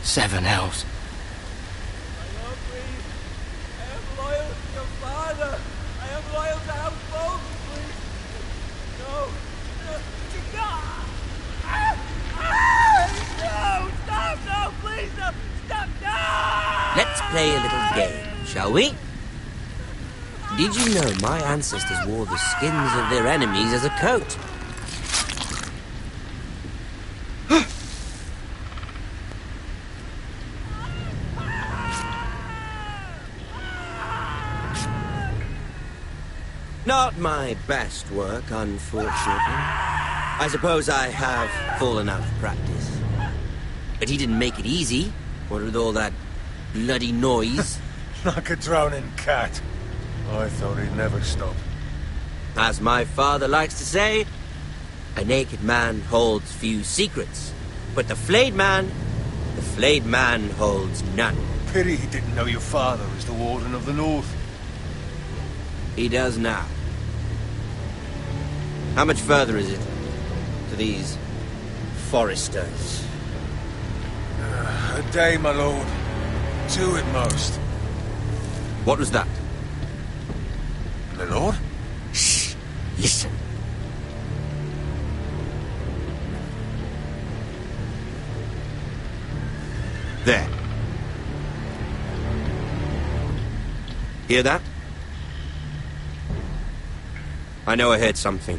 Seven hells. I love Please. I am loyal to your father. I am loyal to House Bolton, please. No. No, stop, no, please, no, stop, no! Let's play a little game, shall we? Did you know my ancestors wore the skins of their enemies as a coat? Not my best work, unfortunately. I suppose I have fallen out of practice. But he didn't make it easy, what with all that bloody noise. Like a drowning cat. I thought he'd never stop. As my father likes to say, a naked man holds few secrets, but the flayed man holds none. Pity he didn't know your father was the Warden of the North. He does now. How much further is it to these Forresters? A day, my lord. 2 at most. What was that? My lord? Shh! Listen. There. Hear that? I know I heard something.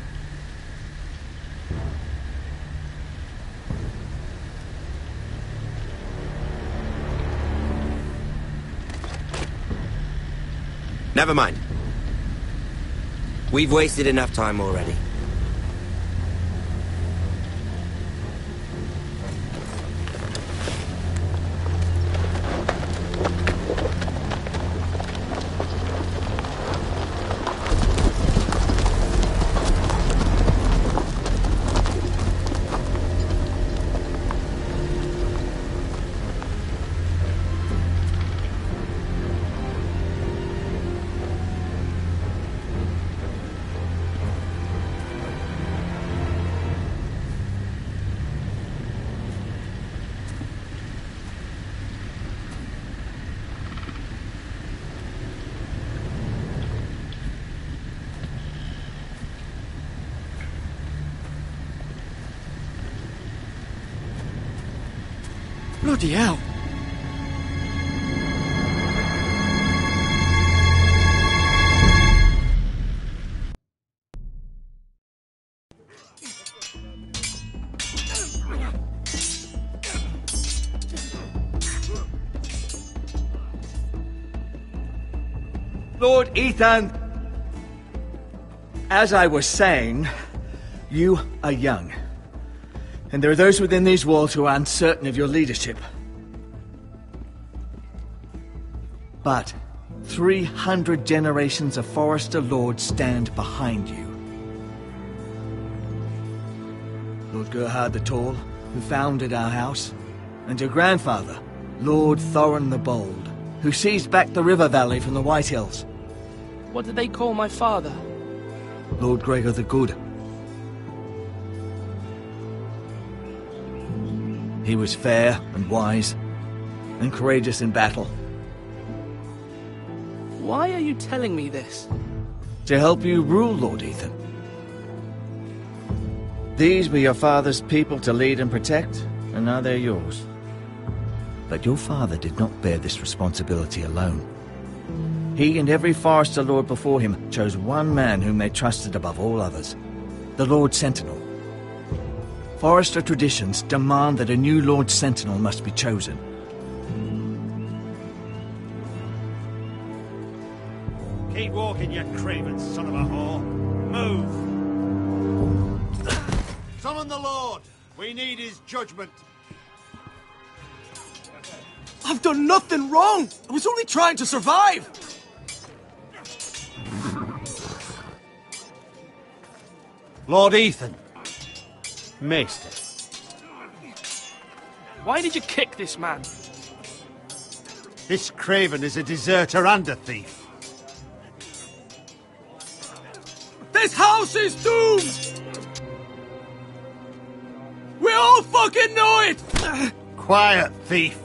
Never mind. We've wasted enough time already. Bloody hell. Lord Ethan, as I was saying, you are young. And there are those within these walls who are uncertain of your leadership. But 300 generations of Forrester lords stand behind you. Lord Gerhard the Tall, who founded our house, and your grandfather, Lord Thorin the Bold, who seized back the river valley from the White Hills. What did they call my father? Lord Gregor the Good. He was fair and wise, and courageous in battle. Why are you telling me this? To help you rule, Lord Ethan. These were your father's people to lead and protect, and now they're yours. But your father did not bear this responsibility alone. He and every Forrester lord before him chose one man whom they trusted above all others, the Lord Sentinel. Forrester traditions demand that a new Lord Sentinel must be chosen. Keep walking, you craven son of a whore. Move! Summon the Lord. We need his judgment. I've done nothing wrong! I was only trying to survive! Lord Ethan. Maester. Why did you kick this man? This craven is a deserter and a thief. They This house is doomed! We all fucking know it! Quiet, thief.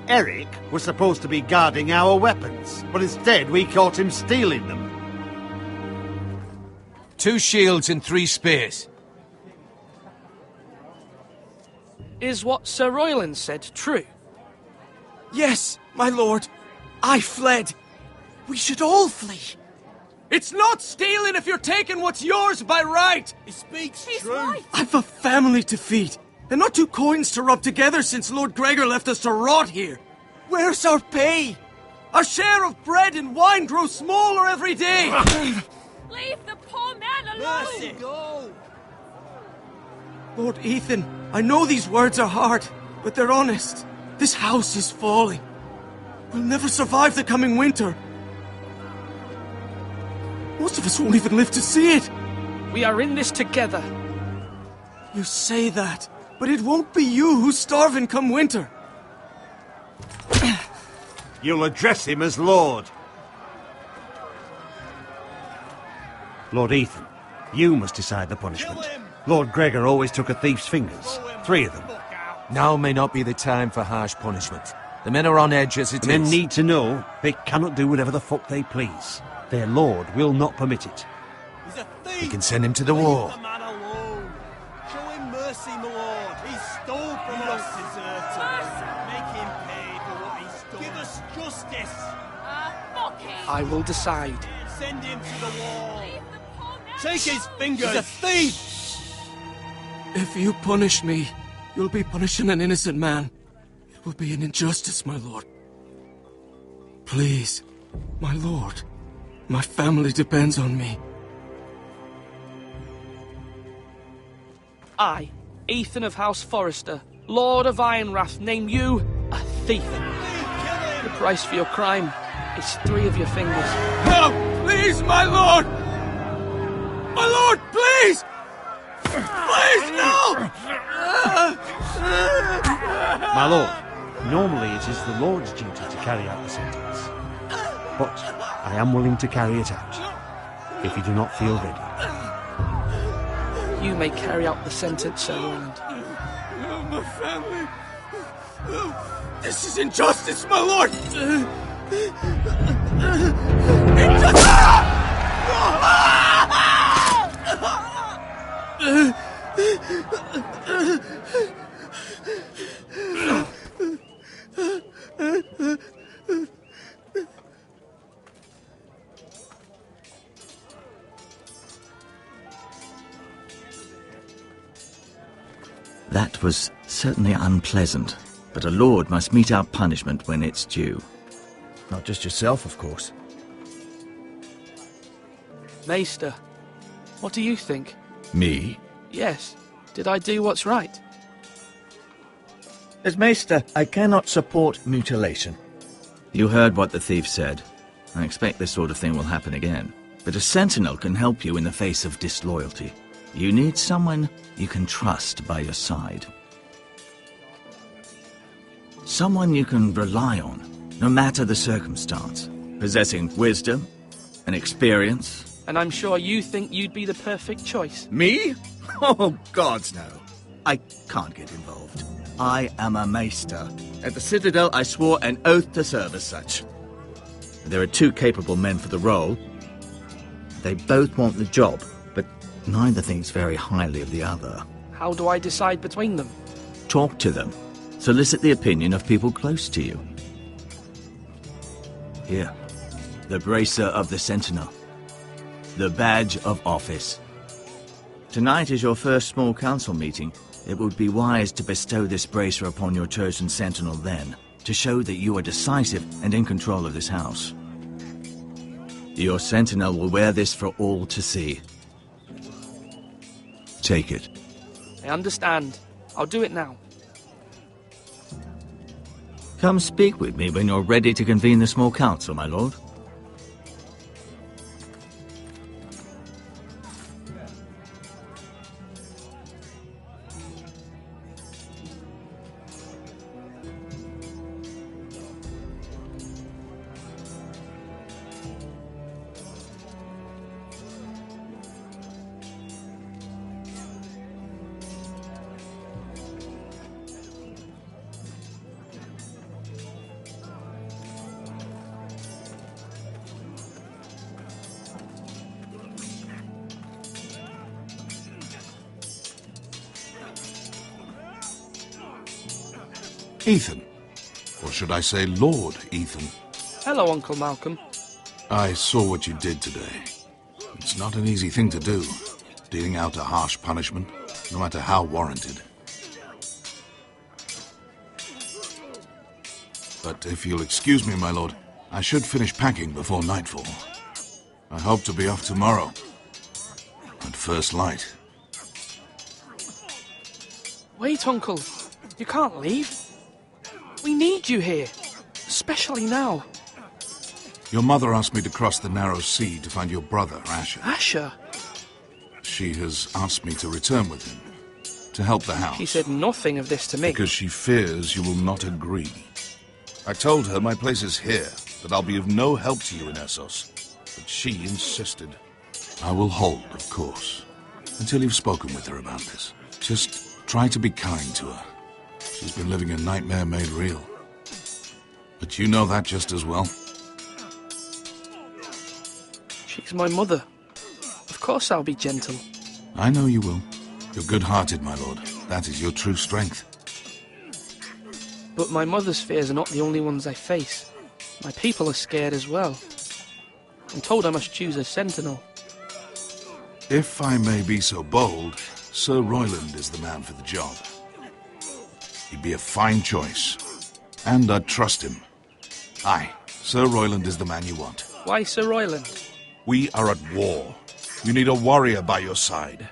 Eric was supposed to be guarding our weapons, but instead we caught him stealing them. 2 shields and 3 spears. Is what Sir Royland said true? Yes, my lord. I fled. We should all flee. It's not stealing if you're taking what's yours by right. He speaks He's true. right. I've a family to feed, and not 2 coins to rub together since Lord Gregor left us to rot here. Where's our pay? Our share of bread and wine grows smaller every day. Leave the poor man alone! Mercy, go. Lord Ethan, I know these words are hard, but they're honest. This house is falling. We'll never survive the coming winter. Most of us won't even live to see it. We are in this together. You say that, but it won't be you who's starving come winter. You'll address him as Lord. Lord Ethan, you must decide the punishment. Lord Gregor always took a thief's fingers. 3 of them. Now may not be the time for harsh punishment. The men are on edge as it is. Men need to know they cannot do whatever the fuck they please. Their lord will not permit it. He's a thief. We can send him to the war. Leave the man alone. Show him mercy, my lord. He stole from us. Make him pay for what he stole. Give us justice. Fuck him! I will decide. Send him to the wall. Leave the poor man Take his fingers. He's a thief. If you punish me, you'll be punishing an innocent man. It will be an injustice, my lord. Please, my lord. My family depends on me. I, Ethan of House Forrester, Lord of Ironrath, name you a thief. The price for your crime is 3 of your fingers. No, please, my lord! My lord, please! Please, no! My lord, normally it is the Lord's duty to carry out the sentence. But I am willing to carry it out, if you do not feel ready. You may carry out the sentence, Sir Royland. My family... This is injustice, my lord! That was certainly unpleasant, but a lord must mete out punishment when it's due. Not just yourself, of course. Maester, what do you think? Me? Yes. Did I do what's right? As Maester, I cannot support mutilation. You heard what the thief said. I expect this sort of thing will happen again. But a sentinel can help you in the face of disloyalty. You need someone you can trust by your side. Someone you can rely on, no matter the circumstance. Possessing wisdom and experience. And I'm sure you think you'd be the perfect choice. Me? Oh, gods no. I can't get involved. I am a maester. At the Citadel, I swore an oath to serve as such. There are 2 capable men for the role. They both want the job, but neither thinks very highly of the other. How do I decide between them? Talk to them. Solicit the opinion of people close to you. Here, the bracer of the Sentinel. The badge of office. Tonight is your first small council meeting. It would be wise to bestow this bracer upon your chosen sentinel then, to show that you are decisive and in control of this house. Your sentinel will wear this for all to see. Take it. I understand. I'll do it now. Come speak with me when you're ready to convene the small council, my lord. Ethan. Or should I say Lord Ethan? Hello, Uncle Malcolm. I saw what you did today. It's not an easy thing to do, dealing out a harsh punishment, no matter how warranted. But if you'll excuse me, my lord, I should finish packing before nightfall. I hope to be off tomorrow, at first light. Wait, Uncle. You can't leave. We need you here, especially now. Your mother asked me to cross the narrow sea to find your brother, Asher. Asher? She has asked me to return with him, to help the house. She said nothing of this to me. Because she fears you will not agree. I told her my place is here, that I'll be of no help to you in Essos. But she insisted. I will hold, of course, until you've spoken with her about this. Just try to be kind to her. She's been living a nightmare made real. But you know that just as well. She's my mother. Of course I'll be gentle. I know you will. You're good-hearted, my lord. That is your true strength. But my mother's fears are not the only ones I face. My people are scared as well. I'm told I must choose a sentinel. If I may be so bold, Sir Royland is the man for the job. He'd be a fine choice. And I'd trust him. Aye, Sir Royland is the man you want. Why Sir Royland? We are at war. You need a warrior by your side.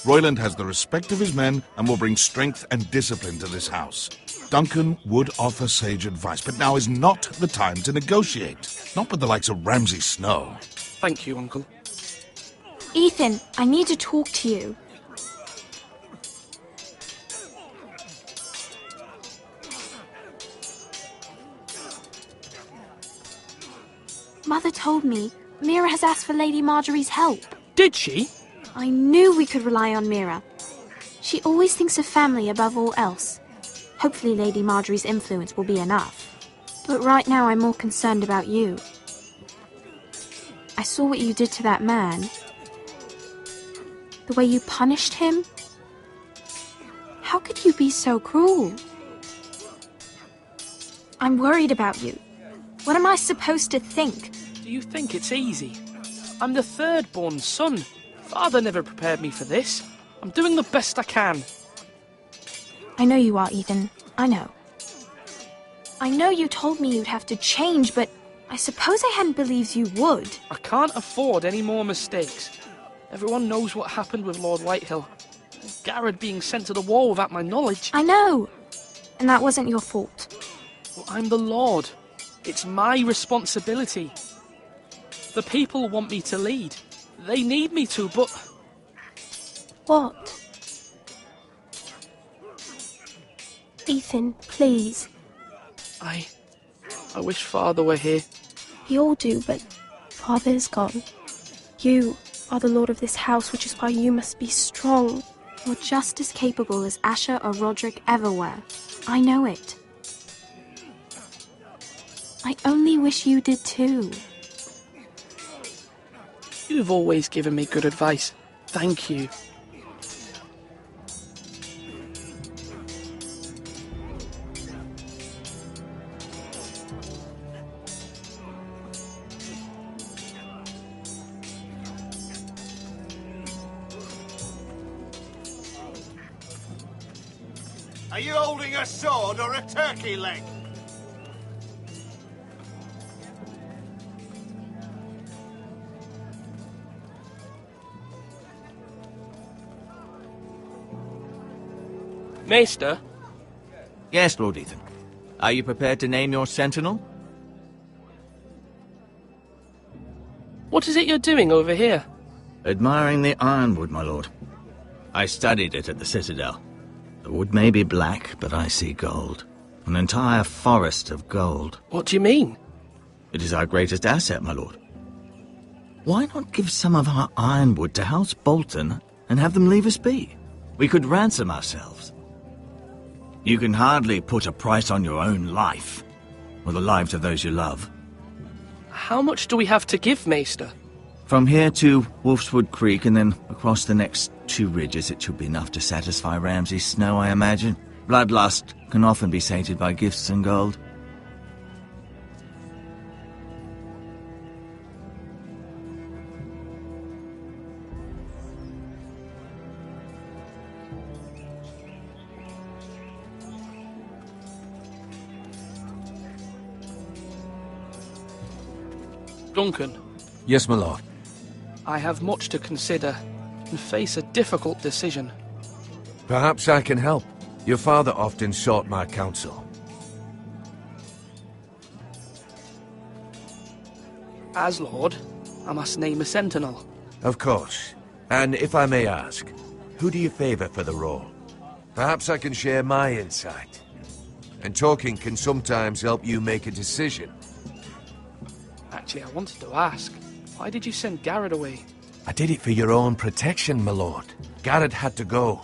Royland has the respect of his men and will bring strength and discipline to this house. Duncan would offer sage advice, but now is not the time to negotiate. Not with the likes of Ramsay Snow. Thank you, Uncle. Ethan, I need to talk to you. Mother told me Mira has asked for Lady Marjorie's help. Did she? I knew we could rely on Mira. She always thinks of family above all else. Hopefully Lady Marjorie's influence will be enough. But right now I'm more concerned about you. I saw what you did to that man. The way you punished him. How could you be so cruel? I'm worried about you. What am I supposed to think? Do you think it's easy? I'm the third-born son. Father never prepared me for this. I'm doing the best I can. I know you are, Ethan. I know. I know you told me you'd have to change, but I suppose I hadn't believed you would. I can't afford any more mistakes. Everyone knows what happened with Lord Whitehill. Gared being sent to the war without my knowledge. I know. And that wasn't your fault. Well, I'm the Lord. It's my responsibility. The people want me to lead. They need me to, but... What? Ethan, please. I wish Father were here. We all do, but Father is gone. You are the lord of this house, which is why you must be strong. You're just as capable as Asher or Rodrik ever were. I know it. I only wish you did too. You've always given me good advice. Thank you. Are you holding a sword or a turkey leg? Maester? Yes, Lord Ethan. Are you prepared to name your sentinel? What is it you're doing over here? Admiring the ironwood, my lord. I studied it at the Citadel. The wood may be black, but I see gold. An entire forest of gold. What do you mean? It is our greatest asset, my lord. Why not give some of our ironwood to House Bolton and have them leave us be? We could ransom ourselves. You can hardly put a price on your own life, or the lives of those you love. How much do we have to give, Maester? From here to Wolfswood Creek and then across the next 2 ridges, it should be enough to satisfy Ramsay Snow, I imagine. Bloodlust can often be sated by gifts and gold. Duncan, Yes, my lord. I have much to consider and face a difficult decision. Perhaps I can help. Your father often sought my counsel. As Lord, I must name a sentinel. Of course. And if I may ask, who do you favor for the role? Perhaps I can share my insight. And talking can sometimes help you make a decision. Actually, I wanted to ask, why did you send Gared away? I did it for your own protection, my lord. Gared had to go.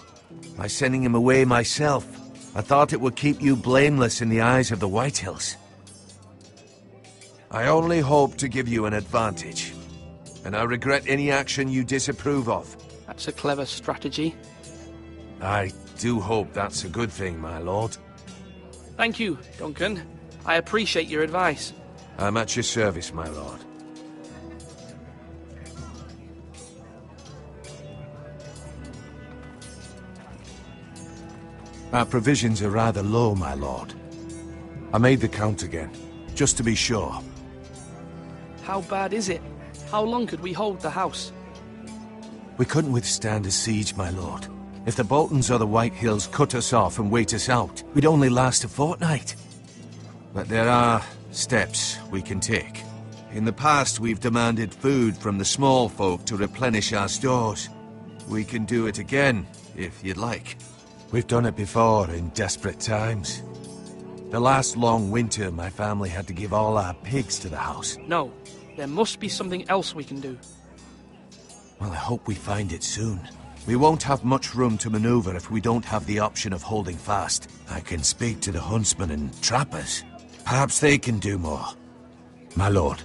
By sending him away myself, I thought it would keep you blameless in the eyes of the Whitehills. I only hope to give you an advantage, and I regret any action you disapprove of. That's a clever strategy. I do hope that's a good thing, my lord. Thank you, Duncan. I appreciate your advice. I'm at your service, my lord. Our provisions are rather low, my lord. I made the count again, just to be sure. How bad is it? How long could we hold the house? We couldn't withstand a siege, my lord. If the Boltons or the Whitehills cut us off and wait us out, we'd only last a fortnight. But there are steps we can take. In the past, we've demanded food from the small folk to replenish our stores. We can do it again, if you'd like. We've done it before in desperate times. The last long winter, my family had to give all our pigs to the house. No, there must be something else we can do. Well, I hope we find it soon. We won't have much room to maneuver if we don't have the option of holding fast. I can speak to the huntsmen and trappers. Perhaps they can do more. My lord.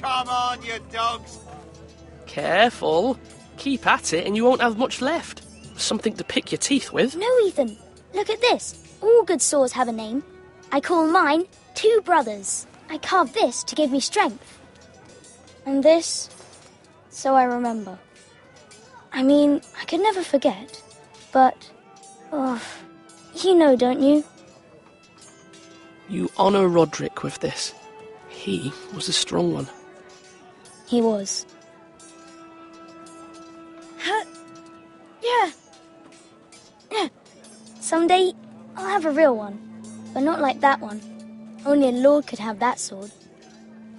Come on, you dogs! Careful. Keep at it and you won't have much left. Something to pick your teeth with. No, Ethan. Look at this. All good swords have a name. I call mine Two Brothers. I carved this to give me strength. And this, so I remember. I mean, I could never forget. But, you know, don't you? You honour Rodrik with this. He was a strong one. He was. Yeah. Someday, I'll have a real one. But not like that one. Only a lord could have that sword.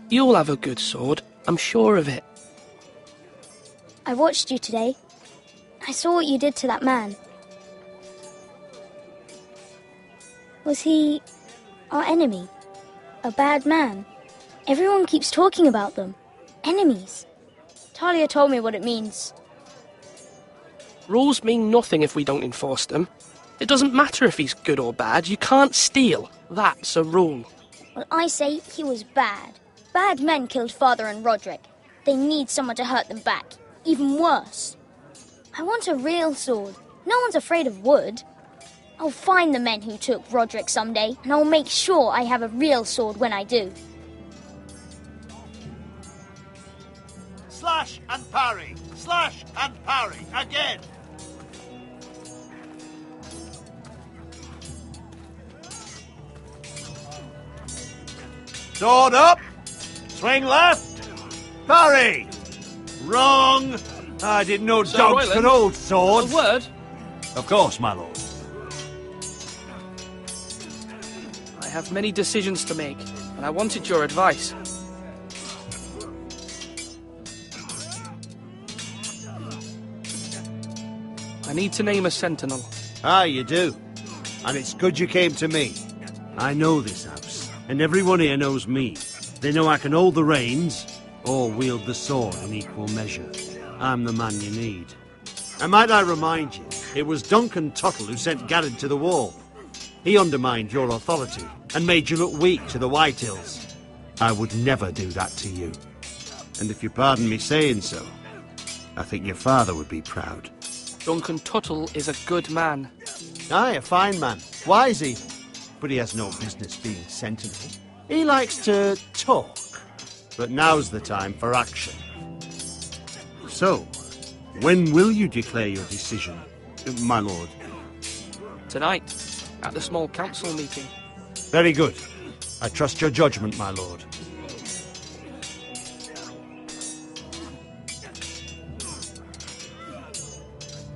You'll have a good sword. I'm sure of it. I watched you today. I saw what you did to that man. Was he our enemy? A bad man? Everyone keeps talking about them. Enemies. Talia told me what it means. Rules mean nothing if we don't enforce them. It doesn't matter if he's good or bad. You can't steal. That's a rule. Well, I say he was bad. Bad men killed Father and Rodrik. They need someone to hurt them back. Even worse. I want a real sword. No one's afraid of wood. I'll find the men who took Rodrik someday, and I'll make sure I have a real sword when I do. Slash and parry! Slash and parry! Again! Sword up! Swing left! Parry! Wrong! I didn't know Sir dogs Royland, could hold swords. A word? Of course, my lord. I have many decisions to make, and I wanted your advice. I need to name a sentinel. Ah, you do. And it's good you came to me. I know this house, and everyone here knows me. They know I can hold the reins, or wield the sword in equal measure. I'm the man you need. And might I remind you, it was Garde Tuttle who sent Gared to the wall. He undermined your authority and made you look weak to the White Hills. I would never do that to you. And if you pardon me saying so, I think your father would be proud. Duncan Tuttle is a good man. Aye, a fine man. Wise even. But he has no business being sentinel. He likes to talk. But now's the time for action. So, when will you declare your decision, my lord? Tonight, at the small council meeting. Very good. I trust your judgment, my lord.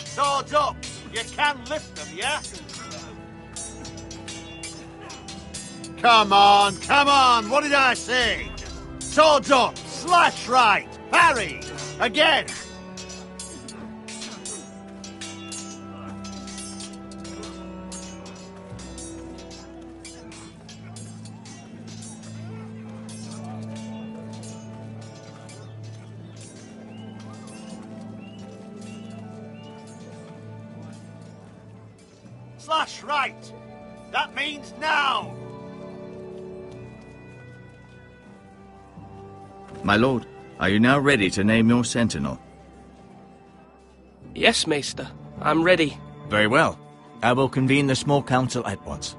Swords up! You can lift them, yeah? Come on! What did I say? Swords up! Slash right! Parry! Again! Slash right! That means now! My lord, are you now ready to name your sentinel? Yes, Maester. I'm ready. Very well. I will convene the small council at once.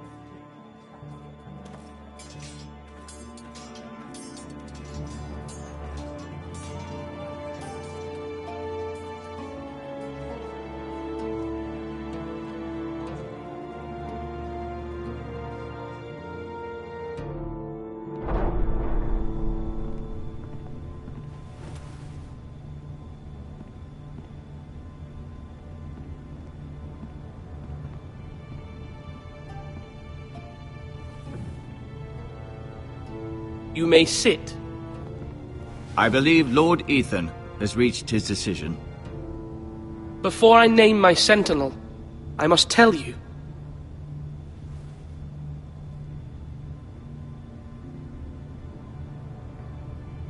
You may sit. I believe Lord Ethan has reached his decision. Before I name my sentinel, I must tell you.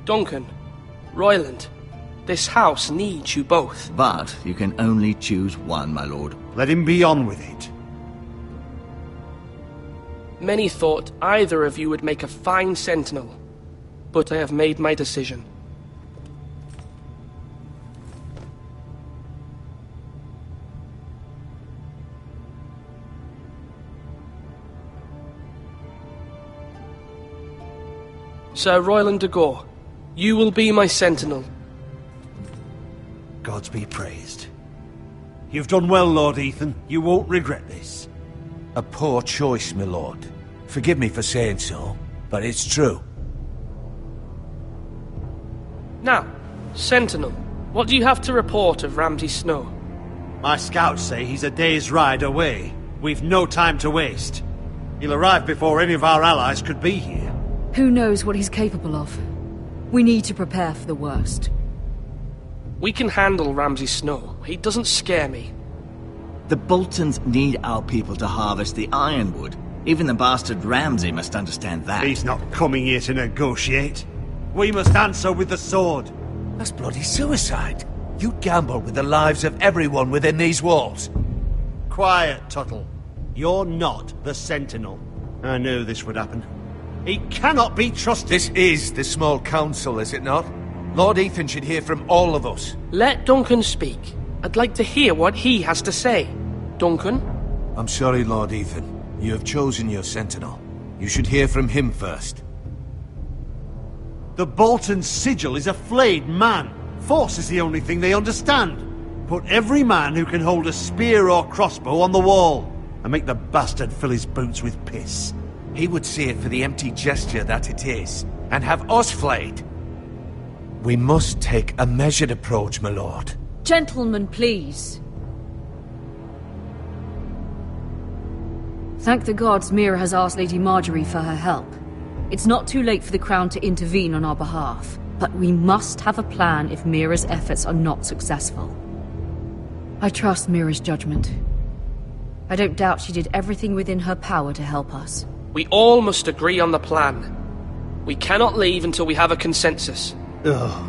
Duncan, Royland, this house needs you both. But you can only choose one, my lord. Let him be on with it. Many thought either of you would make a fine sentinel, but I have made my decision. Sir Royland de Gore, you will be my sentinel. Gods be praised. You've done well, Lord Ethan. You won't regret this. A poor choice, my lord. Forgive me for saying so, but it's true. Now, sentinel, what do you have to report of Ramsay Snow? My scouts say he's a day's ride away. We've no time to waste. He'll arrive before any of our allies could be here. Who knows what he's capable of? We need to prepare for the worst. We can handle Ramsay Snow. He doesn't scare me. The Boltons need our people to harvest the ironwood. Even the bastard Ramsay must understand that. He's not coming here to negotiate. We must answer with the sword. That's bloody suicide. You gamble with the lives of everyone within these walls. Quiet, Tuttle. You're not the Sentinel. I knew this would happen. He cannot be trusted. This is the small council, is it not? Lord Ethan should hear from all of us. Let Duncan speak. I'd like to hear what he has to say. Duncan? I'm sorry, Lord Ethan. You have chosen your sentinel. You should hear from him first. The Bolton sigil is a flayed man. Force is the only thing they understand. Put every man who can hold a spear or crossbow on the wall, and make the bastard fill his boots with piss. He would see it for the empty gesture that it is, and have us flayed. We must take a measured approach, my lord. Gentlemen, please. Thank the gods Mira has asked Lady Marjorie for her help. It's not too late for the Crown to intervene on our behalf, but we must have a plan if Mira's efforts are not successful. I trust Mira's judgment. I don't doubt she did everything within her power to help us. We all must agree on the plan. We cannot leave until we have a consensus. Ugh.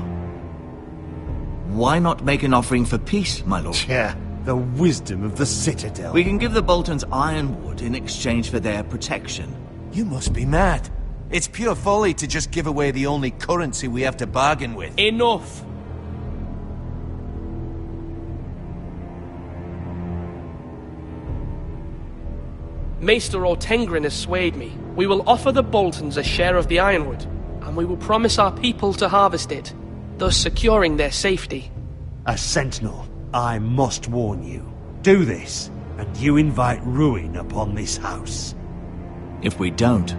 Why not make an offering for peace, my lord? Yeah, The wisdom of the Citadel. We can give the Boltons ironwood in exchange for their protection. You must be mad. It's pure folly to just give away the only currency we have to bargain with. Enough! Maester Ortengrin has swayed me. We will offer the Boltons a share of the ironwood, and we will promise our people to harvest it, thus securing their safety. A sentinel, I must warn you. Do this, and you invite ruin upon this house. If we don't,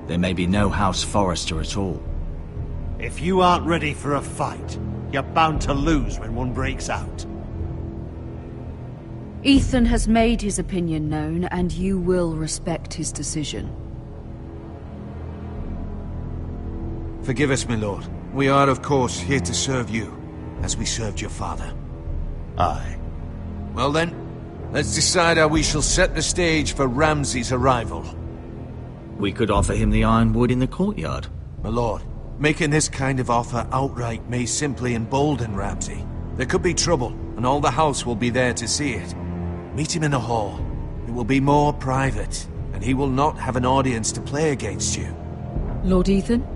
there may be no House Forrester at all. If you aren't ready for a fight, you're bound to lose when one breaks out. Ethan has made his opinion known, and you will respect his decision. Forgive us, my lord. We are, of course, here to serve you, as we served your father. Aye. Well then, let's decide how we shall set the stage for Ramsay's arrival. We could offer him the ironwood in the courtyard. My lord, making this kind of offer outright may simply embolden Ramsay. There could be trouble, and all the house will be there to see it. Meet him in the hall. It will be more private, and he will not have an audience to play against you. Lord Ethan?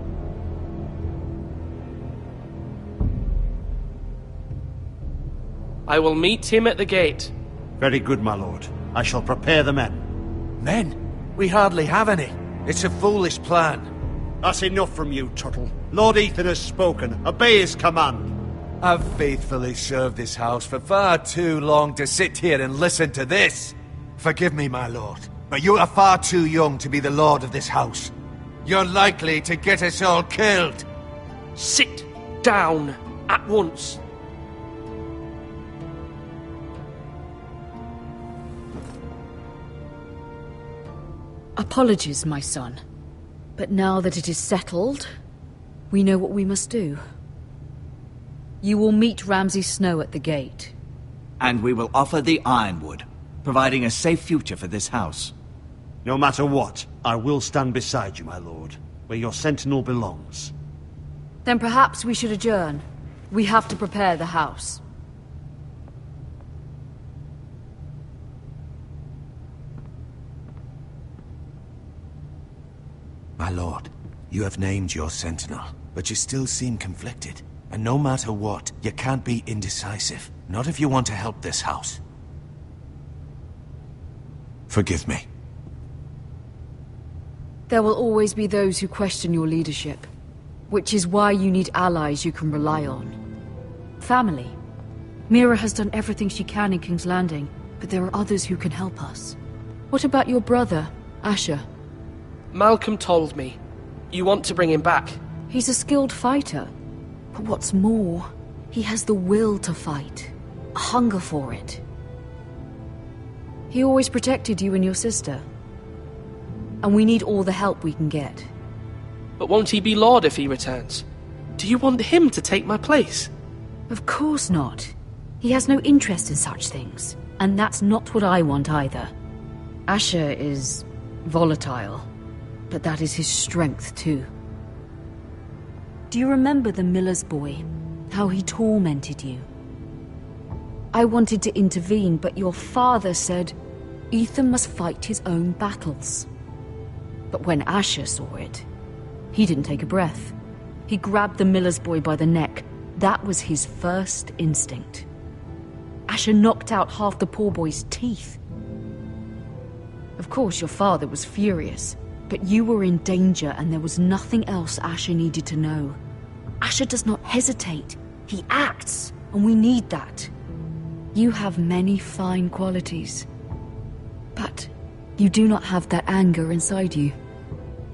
I will meet him at the gate. Very good, my lord. I shall prepare the men. Men? We hardly have any. It's a foolish plan. That's enough from you, Tuttle. Lord Ethan has spoken. Obey his command. I've faithfully served this house for far too long to sit here and listen to this. Forgive me, my lord, but you are far too young to be the lord of this house. You're likely to get us all killed. Sit down at once. Apologies, my son. But now that it is settled, we know what we must do. You will meet Ramsay Snow at the gate. And we will offer the ironwood, providing a safe future for this house. No matter what, I will stand beside you, my lord, where your sentinel belongs. Then perhaps we should adjourn. We have to prepare the house. My lord, you have named your sentinel, but you still seem conflicted. And no matter what, you can't be indecisive. Not if you want to help this house. Forgive me. There will always be those who question your leadership, which is why you need allies you can rely on. Family. Mira has done everything she can in King's Landing, but there are others who can help us. What about your brother, Asher? Malcolm told me. You want to bring him back? He's a skilled fighter. But what's more, he has the will to fight. A hunger for it. He always protected you and your sister. And we need all the help we can get. But won't he be Lord if he returns? Do you want him to take my place? Of course not. He has no interest in such things. And that's not what I want either. Asher is volatile. But that is his strength too. Do you remember the miller's boy? How he tormented you? I wanted to intervene, but your father said Ethan must fight his own battles. But when Asher saw it, he didn't take a breath. He grabbed the miller's boy by the neck. That was his first instinct. Asher knocked out half the poor boy's teeth. Of course, your father was furious. But you were in danger, and there was nothing else Asher needed to know. Asher does not hesitate. He acts, and we need that. You have many fine qualities. But you do not have that anger inside you.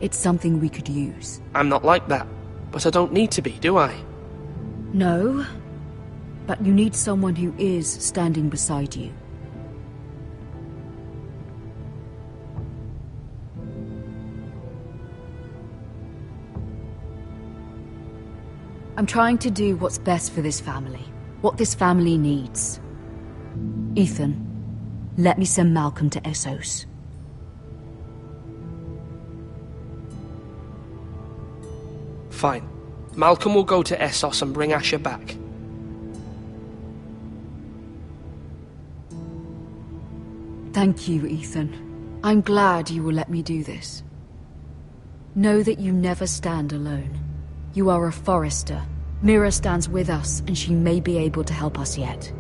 It's something we could use. I'm not like that, but I don't need to be, do I? No, but you need someone who is standing beside you. I'm trying to do what's best for this family. What this family needs. Ethan, let me send Malcolm to Essos. Fine. Malcolm will go to Essos and bring Asher back. Thank you, Ethan. I'm glad you will let me do this. Know that you never stand alone. You are a Forrester. Mira stands with us, and she may be able to help us yet.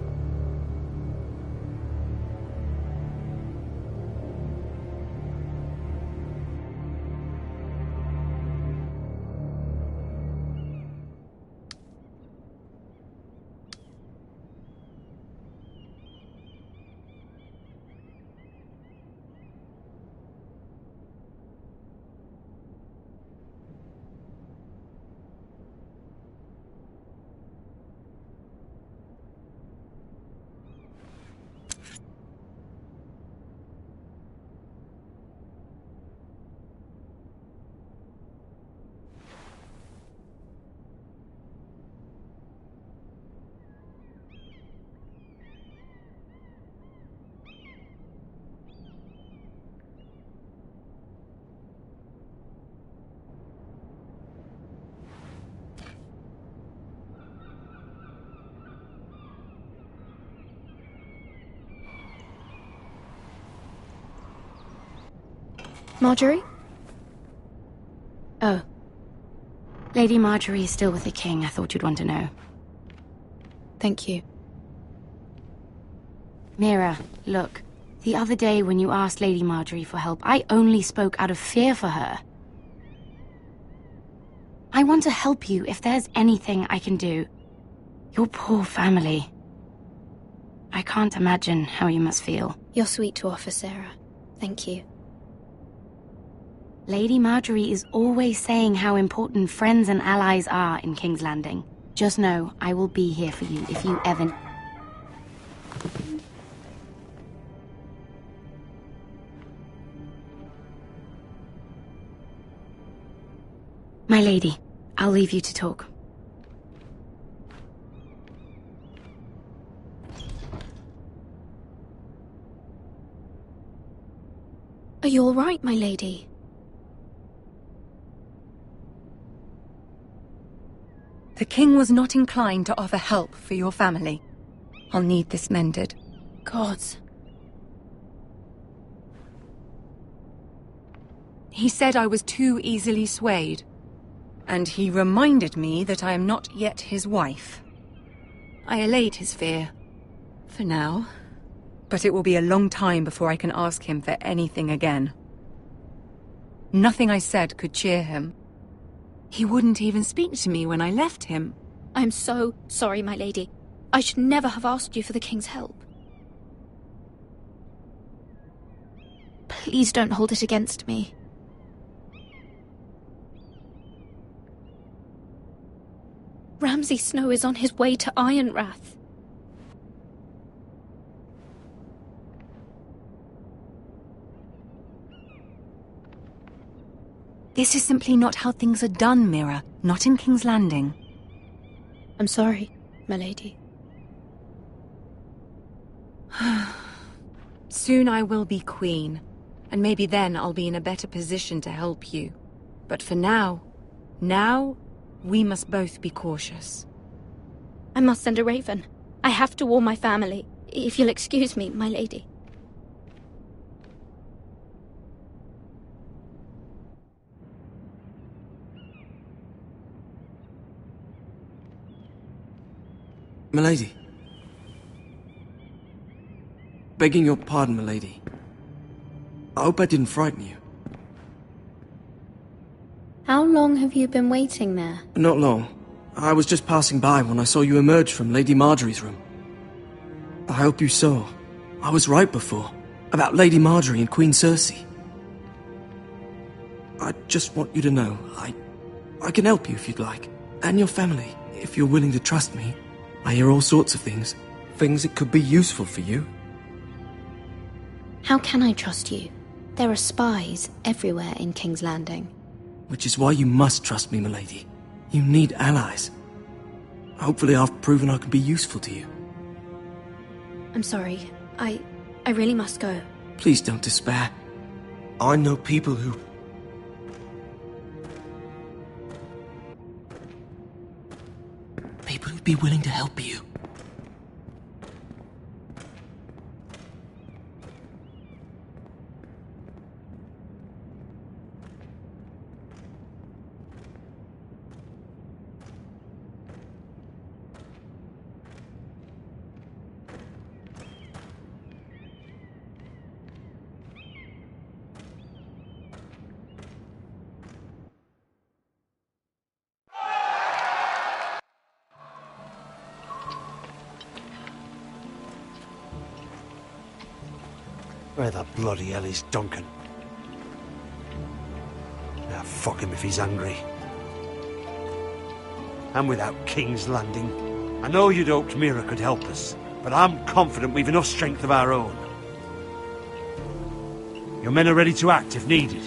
Marjorie? Oh. Lady Marjorie is still with the king. I thought you'd want to know. Thank you. Mira, look. The other day when you asked Lady Marjorie for help, I only spoke out of fear for her. I want to help you if there's anything I can do. Your poor family. I can't imagine how you must feel. You're sweet to offer, Sarah. Thank you. Lady Marjorie is always saying how important friends and allies are in King's Landing. Just know, I will be here for you if you ever... My lady, I'll leave you to talk. Are you all right, my lady? The king was not inclined to offer help for your family. I'll need this mended. Gods. He said I was too easily swayed. And he reminded me that I am not yet his wife. I allayed his fear. For now. But it will be a long time before I can ask him for anything again. Nothing I said could cheer him. He wouldn't even speak to me when I left him. I'm so sorry, my lady. I should never have asked you for the king's help. Please don't hold it against me. Ramsay Snow is on his way to Ironrath. This is simply not how things are done, Mira. Not in King's Landing. I'm sorry, my lady. Soon I will be queen, and maybe then I'll be in a better position to help you. But for now, we must both be cautious. I must send a raven. I have to warn my family. If you'll excuse me, my lady. Milady. Begging your pardon, milady. I hope I didn't frighten you. How long have you been waiting there? Not long. I was just passing by when I saw you emerge from Lady Marjorie's room. I hope you saw. I was right before. About Lady Marjorie and Queen Cersei. I just want you to know, I can help you if you'd like. And your family, if you're willing to trust me. I hear all sorts of things. Things that could be useful for you. How can I trust you? There are spies everywhere in King's Landing. Which is why you must trust me, milady. You need allies. Hopefully I've proven I can be useful to you. I'm sorry. I really must go. Please don't despair. I know people who... People who'd be willing to help you. Where the bloody hell is Duncan? Now fuck him if he's angry. And without King's Landing, I know you'd hoped Mira could help us, but I'm confident we've enough strength of our own. Your men are ready to act if needed.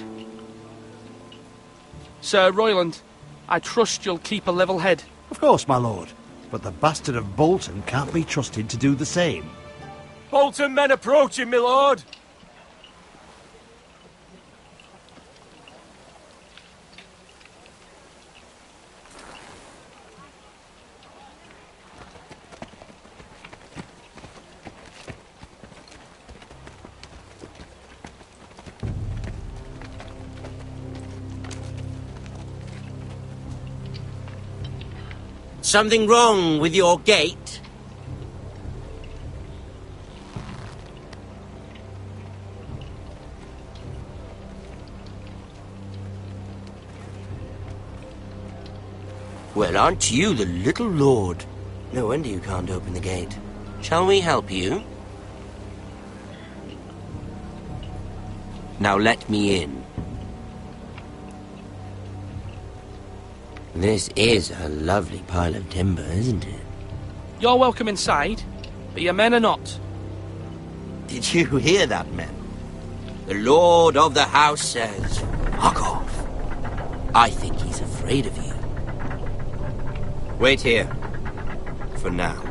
Sir Royland, I trust you'll keep a level head. Of course, my lord. But the bastard of Bolton can't be trusted to do the same. Bolton men approaching, my lord! Something wrong with your gate? Well, aren't you the little lord? No wonder you can't open the gate. Shall we help you? Now let me in. This is a lovely pile of timber, isn't it? You're welcome inside, but your men are not. Did you hear that, men? The lord of the house says, fuck off. I think he's afraid of you. Wait here. For now.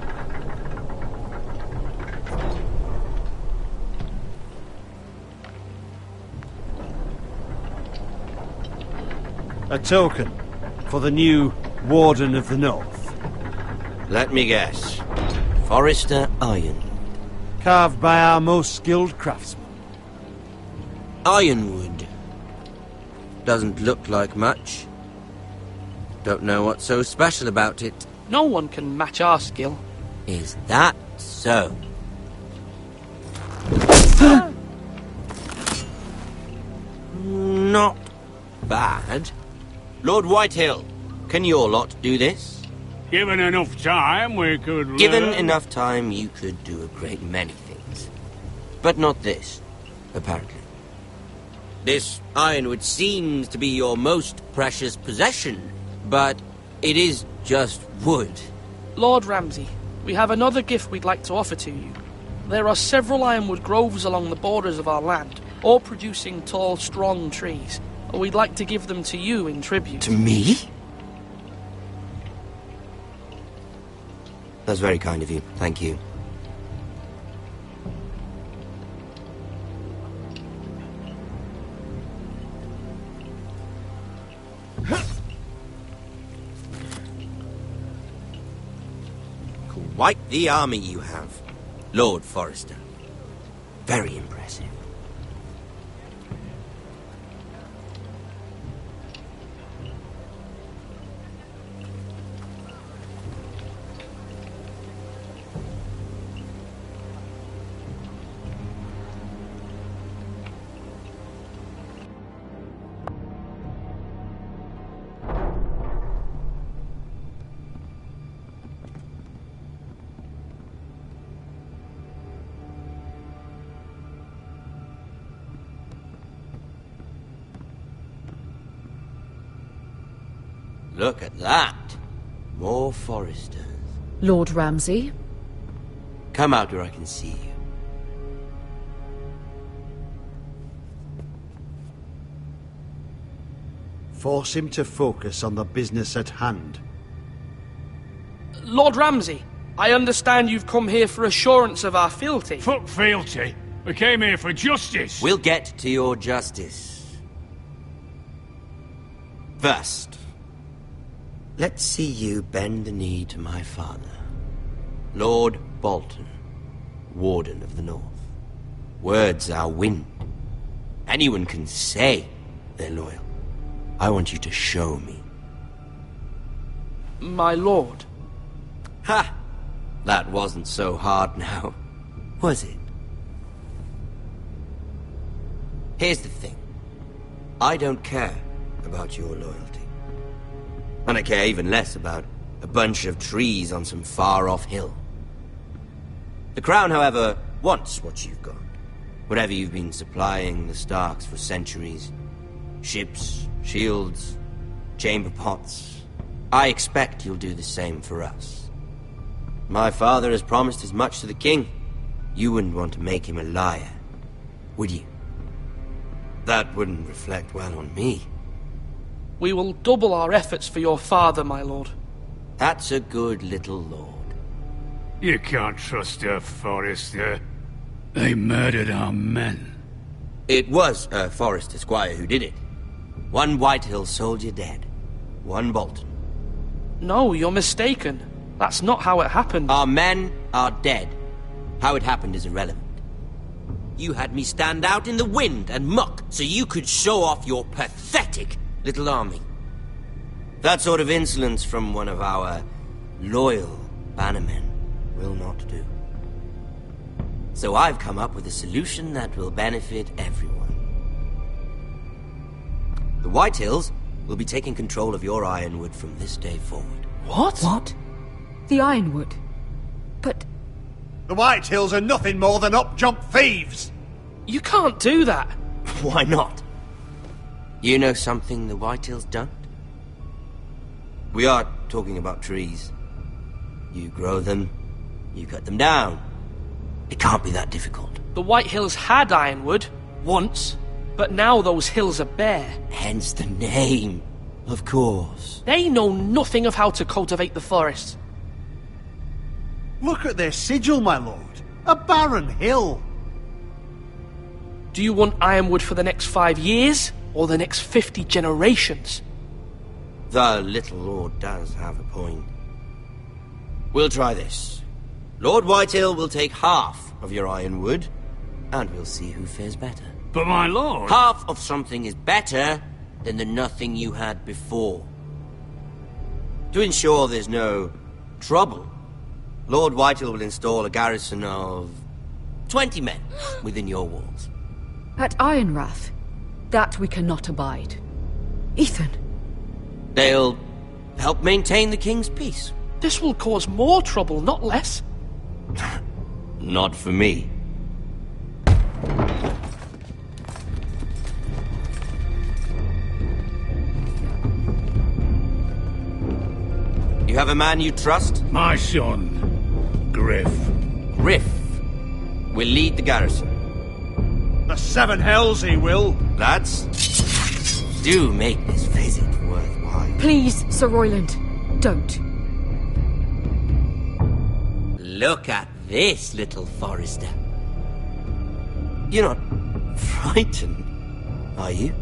A token for the new Warden of the North. Let me guess. Forrester Iron. Carved by our most skilled craftsman. Ironwood. Doesn't look like much. Don't know what's so special about it. No one can match our skill. Is that so? Not bad. Lord Whitehill, can your lot do this? Given enough time, we could... Given enough time, you could do a great many things. But not this, apparently. This ironwood seems to be your most precious possession, but it is just wood. Lord Ramsay, we have another gift we'd like to offer to you. There are several ironwood groves along the borders of our land, all producing tall, strong trees. We'd like to give them to you in tribute. To me? That's very kind of you. Thank you. Quite the army you have, Lord Forrester. Very impressive. Look at that. More Forresters. Lord Ramsay? Come out where I can see you. Force him to focus on the business at hand. Lord Ramsay, I understand you've come here for assurance of our fealty. Fuck fealty. We came here for justice. We'll get to your justice. First, let's see you bend the knee to my father, Lord Bolton, Warden of the North. Words are wind. Anyone can say they're loyal. I want you to show me. My lord. Ha! That wasn't so hard now, was it? Here's the thing. I don't care about your loyalty. And I care even less about a bunch of trees on some far-off hill. The Crown, however, wants what you've got. Whatever you've been supplying the Starks for centuries. Ships, shields, chamber pots. I expect you'll do the same for us. My father has promised as much to the king. You wouldn't want to make him a liar, would you? That wouldn't reflect well on me. We will double our efforts for your father, my lord. That's a good little lord. You can't trust her, Forrester. They murdered our men. It was a Forrester squire who did it. One Whitehill soldier dead. One Bolton. No, you're mistaken. That's not how it happened. Our men are dead. How it happened is irrelevant. You had me stand out in the wind and muck so you could show off your pathetic little army. That sort of insolence from one of our loyal bannermen will not do. So I've come up with a solution that will benefit everyone. The Whitehills will be taking control of your Ironwood from this day forward. What? What? The Ironwood? But... The Whitehills are nothing more than up-jump thieves! You can't do that! Why not? You know something the Whitehills don't? We are talking about trees. You grow them, you cut them down. It can't be that difficult. The Whitehills had Ironwood, once, but now those hills are bare. Hence the name, of course. They know nothing of how to cultivate the forest. Look at their sigil, my lord. A barren hill. Do you want Ironwood for the next 5 years, or the next 50 generations? The little lord does have a point. We'll try this. Lord Whitehill will take half of your Ironwood, and we'll see who fares better. But my lord... Half of something is better than the nothing you had before. To ensure there's no trouble, Lord Whitehill will install a garrison of 20 men within your walls. At Ironrath? That we cannot abide. Ethan! They'll help maintain the king's peace. This will cause more trouble, not less. Not for me. You have a man you trust? My son, Griff. Griff will lead the garrison. The 7 hells he will. Lads, do make this visit worthwhile. Please, Sir Royland, don't. Look at this, little Forrester. You're not frightened, are you?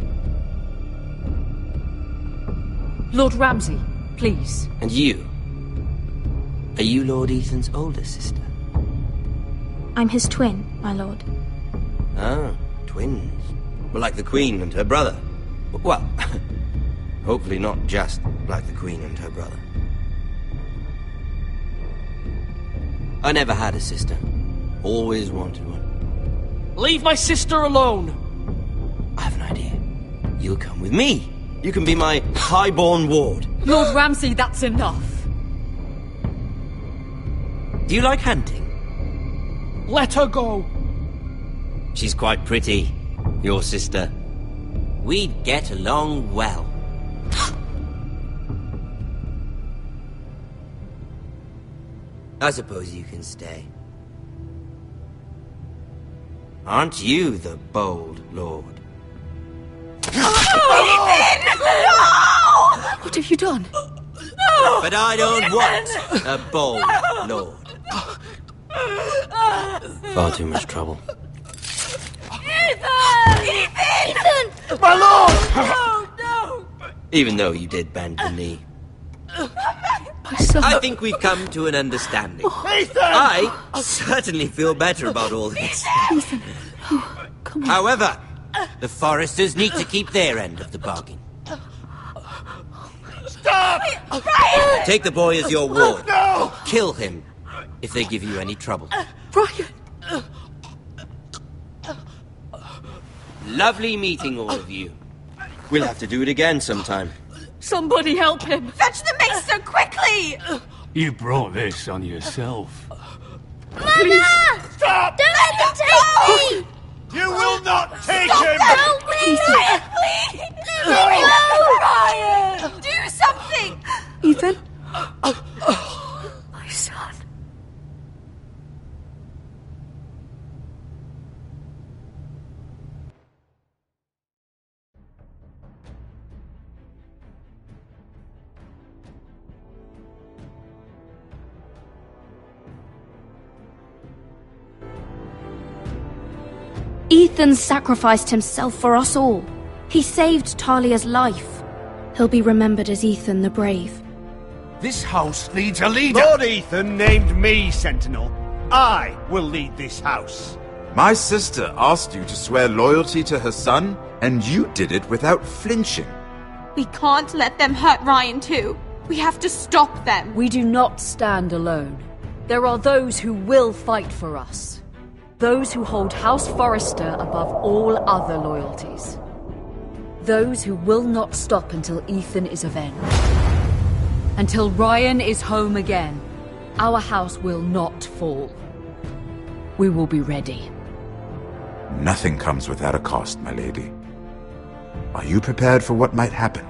Lord Ramsay, please. And you? Are you Lord Ethan's older sister? I'm his twin, my lord. Ah, twins. Well, like the Queen and her brother. Well, hopefully not just like the Queen and her brother. I never had a sister. Always wanted one. Leave my sister alone! I have an idea. You'll come with me. You can be my highborn ward. Lord Ramsay, that's enough. Do you like hunting? Let her go! She's quite pretty, your sister. We'd get along well. I suppose you can stay. Aren't you the bold lord? What have you done? But I don't want a bold lord. Far too much trouble. Ethan! My lord! No, no! Even though you did bend the knee. My son... I think we've come to an understanding. Ethan! I certainly feel better about all this. Ethan, oh, come on. However, the Forresters need to keep their end of the bargain. Stop! Take the boy as your ward. No! Kill him if they give you any trouble. Brian! Lovely meeting all of you. We'll have to do it again sometime. Somebody help him! Fetch the maester quickly! You brought this on yourself. Mama! Stop! Don't let them take me! Ethan sacrificed himself for us all. He saved Talia's life. He'll be remembered as Ethan the Brave. This house needs a leader! Lord Ethan named me Sentinel. I will lead this house. My sister asked you to swear loyalty to her son, and you did it without flinching. We can't let them hurt Ryan too. We have to stop them. We do not stand alone. There are those who will fight for us. Those who hold House Forrester above all other loyalties. Those who will not stop until Ethan is avenged. Until Ryan is home again, our house will not fall. We will be ready. Nothing comes without a cost, my lady. Are you prepared for what might happen?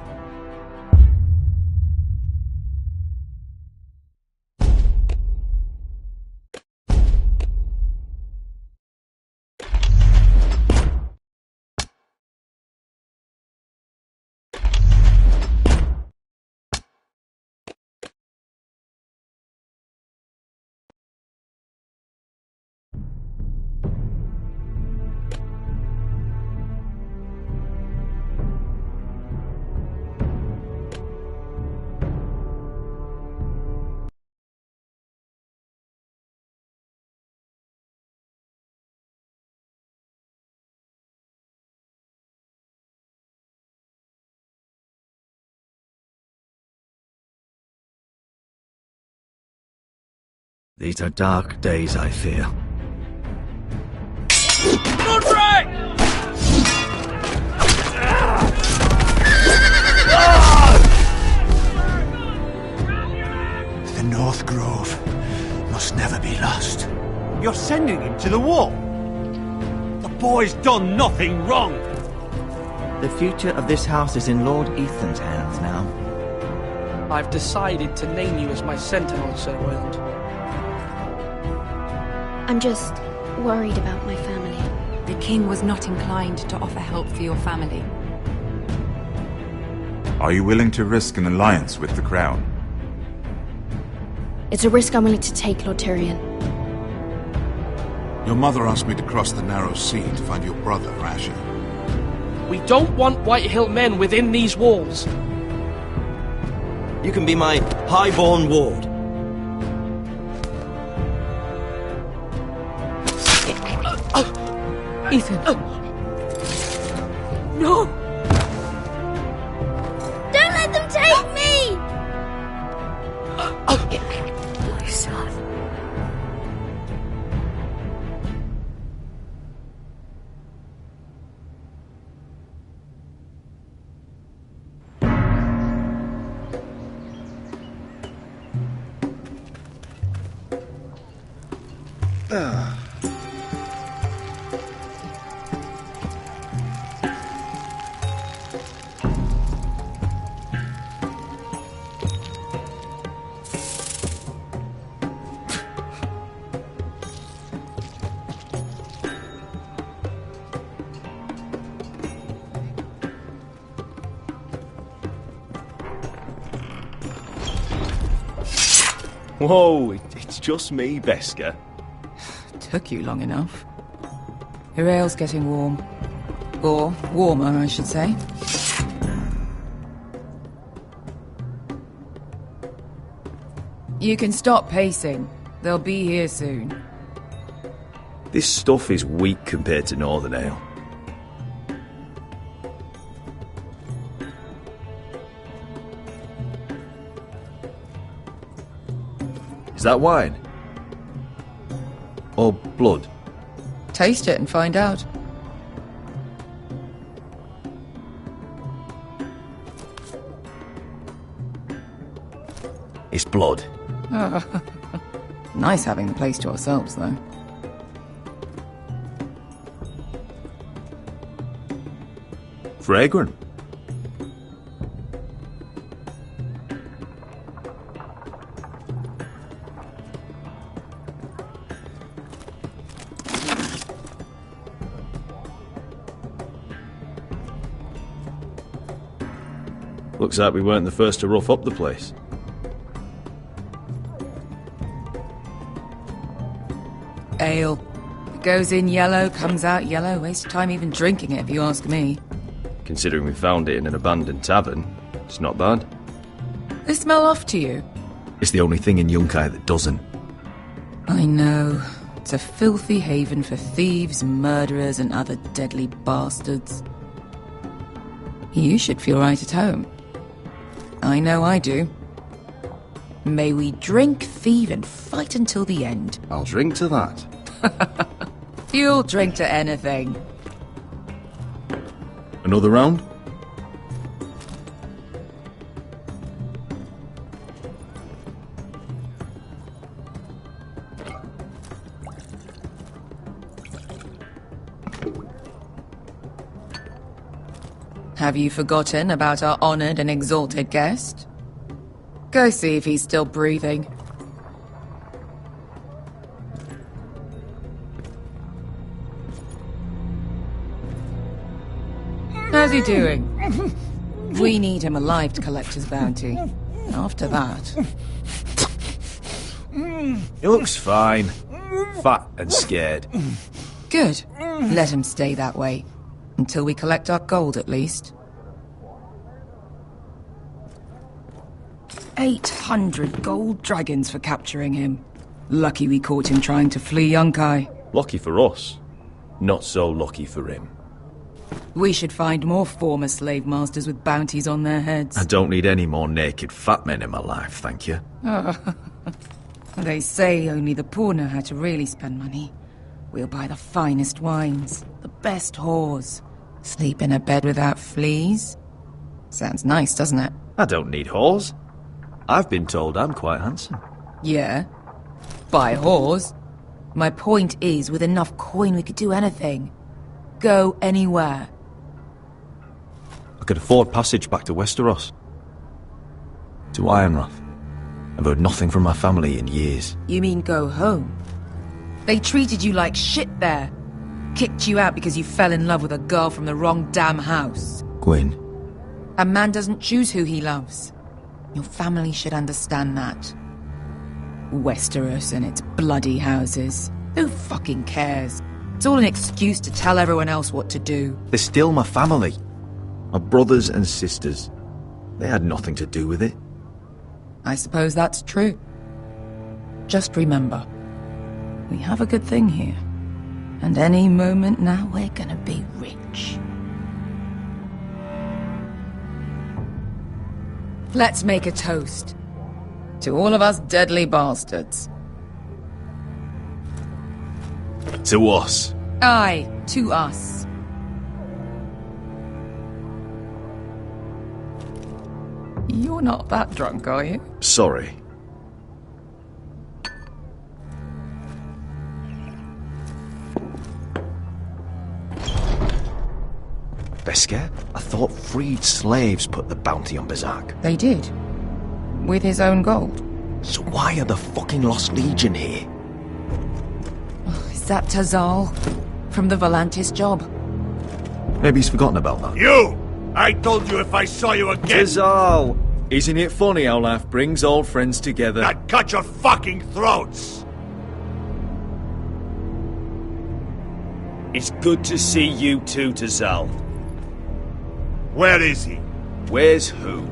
These are dark days, I fear. Rodrik! The North Grove must never be lost. You're sending him to the wall. The boy's done nothing wrong. The future of this house is in Lord Ethan's hands now. I've decided to name you as my sentinel, Sir Royland. I'm just worried about my family. The king was not inclined to offer help for your family. Are you willing to risk an alliance with the crown? It's a risk I'm willing to take, Lord Tyrion. Your mother asked me to cross the narrow sea to find your brother, Asher. We don't want Whitehill men within these walls. You can be my highborn ward. Ethan. No! Don't let them take me! My son. Whoa, it's just me, Beska. Took you long enough. Your ale's getting warm. Or warmer, I should say. You can stop pacing. They'll be here soon. This stuff is weak compared to Northern Ale. Is that wine? Or blood? Taste it and find out. It's blood. Nice having the place to ourselves, though. Fragrant. Looks like we weren't the first to rough up the place. Ale. What goes in yellow comes out yellow. Waste of time even drinking it, if you ask me. Considering we found it in an abandoned tavern, it's not bad. They smell off to you? It's the only thing in Yunkai that doesn't. I know. It's a filthy haven for thieves, murderers, and other deadly bastards. You should feel right at home. I know I do. May we drink, thieve, and fight until the end. I'll drink to that. You'll drink to anything. Another round? Have you forgotten about our honored and exalted guest? Go see if he's still breathing. How's he doing? We need him alive to collect his bounty. After that... He looks fine. Fat and scared. Good. Let him stay that way. Until we collect our gold, at least. 800 gold dragons for capturing him. Lucky we caught him trying to flee Yunkai. Lucky for us. Not so lucky for him. We should find more former slave masters with bounties on their heads. I don't need any more naked fat men in my life, thank you. They say only the poor know how to really spend money. We'll buy the finest wines, the best whores, sleep in a bed without fleas. Sounds nice, doesn't it? I don't need whores. I've been told I'm quite handsome. Yeah. Buy whores. My point is, with enough coin we could do anything. Go anywhere. I could afford passage back to Westeros. To Ironrath. I've heard nothing from my family in years. You mean go home? They treated you like shit there. Kicked you out because you fell in love with a girl from the wrong damn house. Gwyn. A man doesn't choose who he loves. Your family should understand that. Westeros and its bloody houses. Who fucking cares? It's all an excuse to tell everyone else what to do. They're still my family. My brothers and sisters. They had nothing to do with it. I suppose that's true. Just remember, we have a good thing here. And any moment now we're gonna be rich. Let's make a toast. To all of us deadly bastards. To us. Aye, to us. You're not that drunk, are you? Sorry. Besker? I thought freed slaves put the bounty on Berserk. They did. With his own gold. So why are the fucking Lost Legion here? Is that Tellale? From the Volantis job? Maybe he's forgotten about that. You! I told you if I saw you again... Tellale! Isn't it funny how life brings old friends together? I'd cut your fucking throats! It's good to see you too, Tellale. Where is he? Where's who?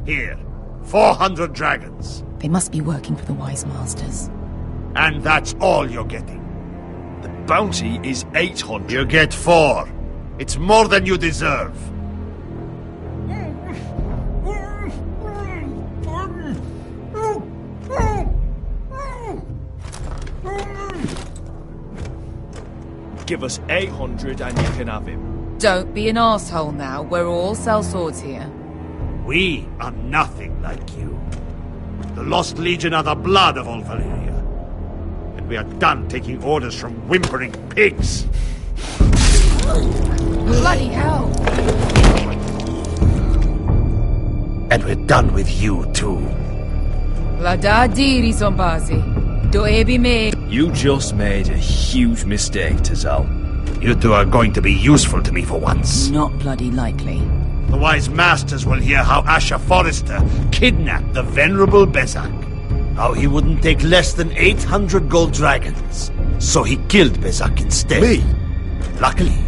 Here. 400 dragons. They must be working for the Wise Masters. And that's all you're getting. The bounty is 800. You get 4. It's more than you deserve. Give us 800 and you can have him. Don't be an asshole now. We're all sellswords here. We are nothing like you. The Lost Legion are the blood of all Valyria. And we are done taking orders from whimpering pigs. Bloody hell! And we're done with you too. La da diri sompasi. Do ebi me. You just made a huge mistake, Tellale. You two are going to be useful to me for once. Not bloody likely. The wise masters will hear how Asher Forrester kidnapped the venerable Bezzak. How he wouldn't take less than 800 gold dragons. So he killed Bezzak instead. Me? Luckily,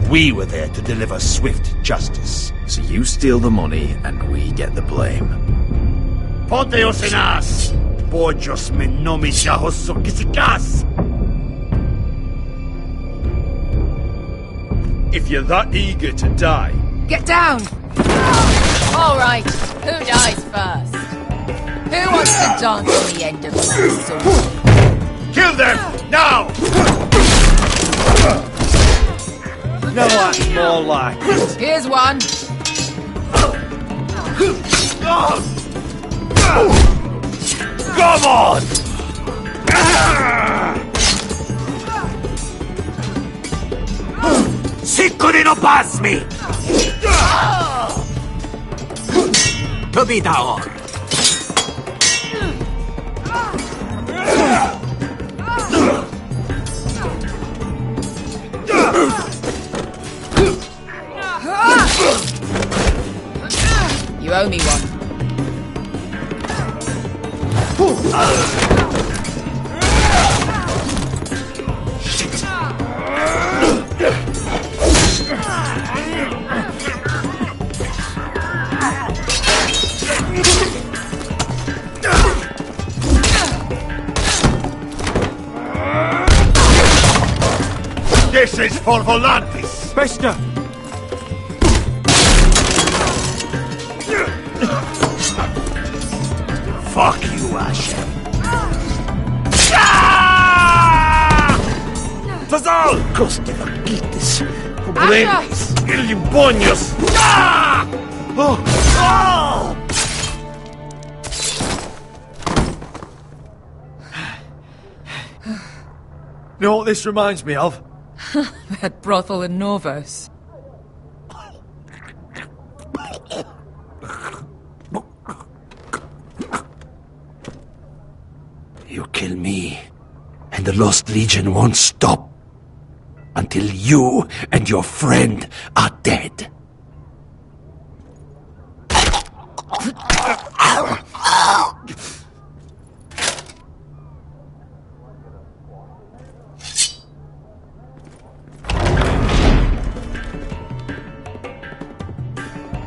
we were there to deliver swift justice. So you steal the money and we get the blame. Poteos en as! Bojos me nomi jahoso kisikas! If you're that eager to die... Get down! All right, who dies first? Who wants to dance on the end of my sword? Kill them! Now! No, that's more like it. Here's one. Come on! Sikuri no pass me! To be down. You owe me one. This is for Volantis! Bester! Fuck you, Asher. Fazal! Coste vaquites! Pobrenes! Ilibonios! You know what this reminds me of? That brothel in Novos. You kill me, and the Lost Legion won't stop until you and your friend are dead.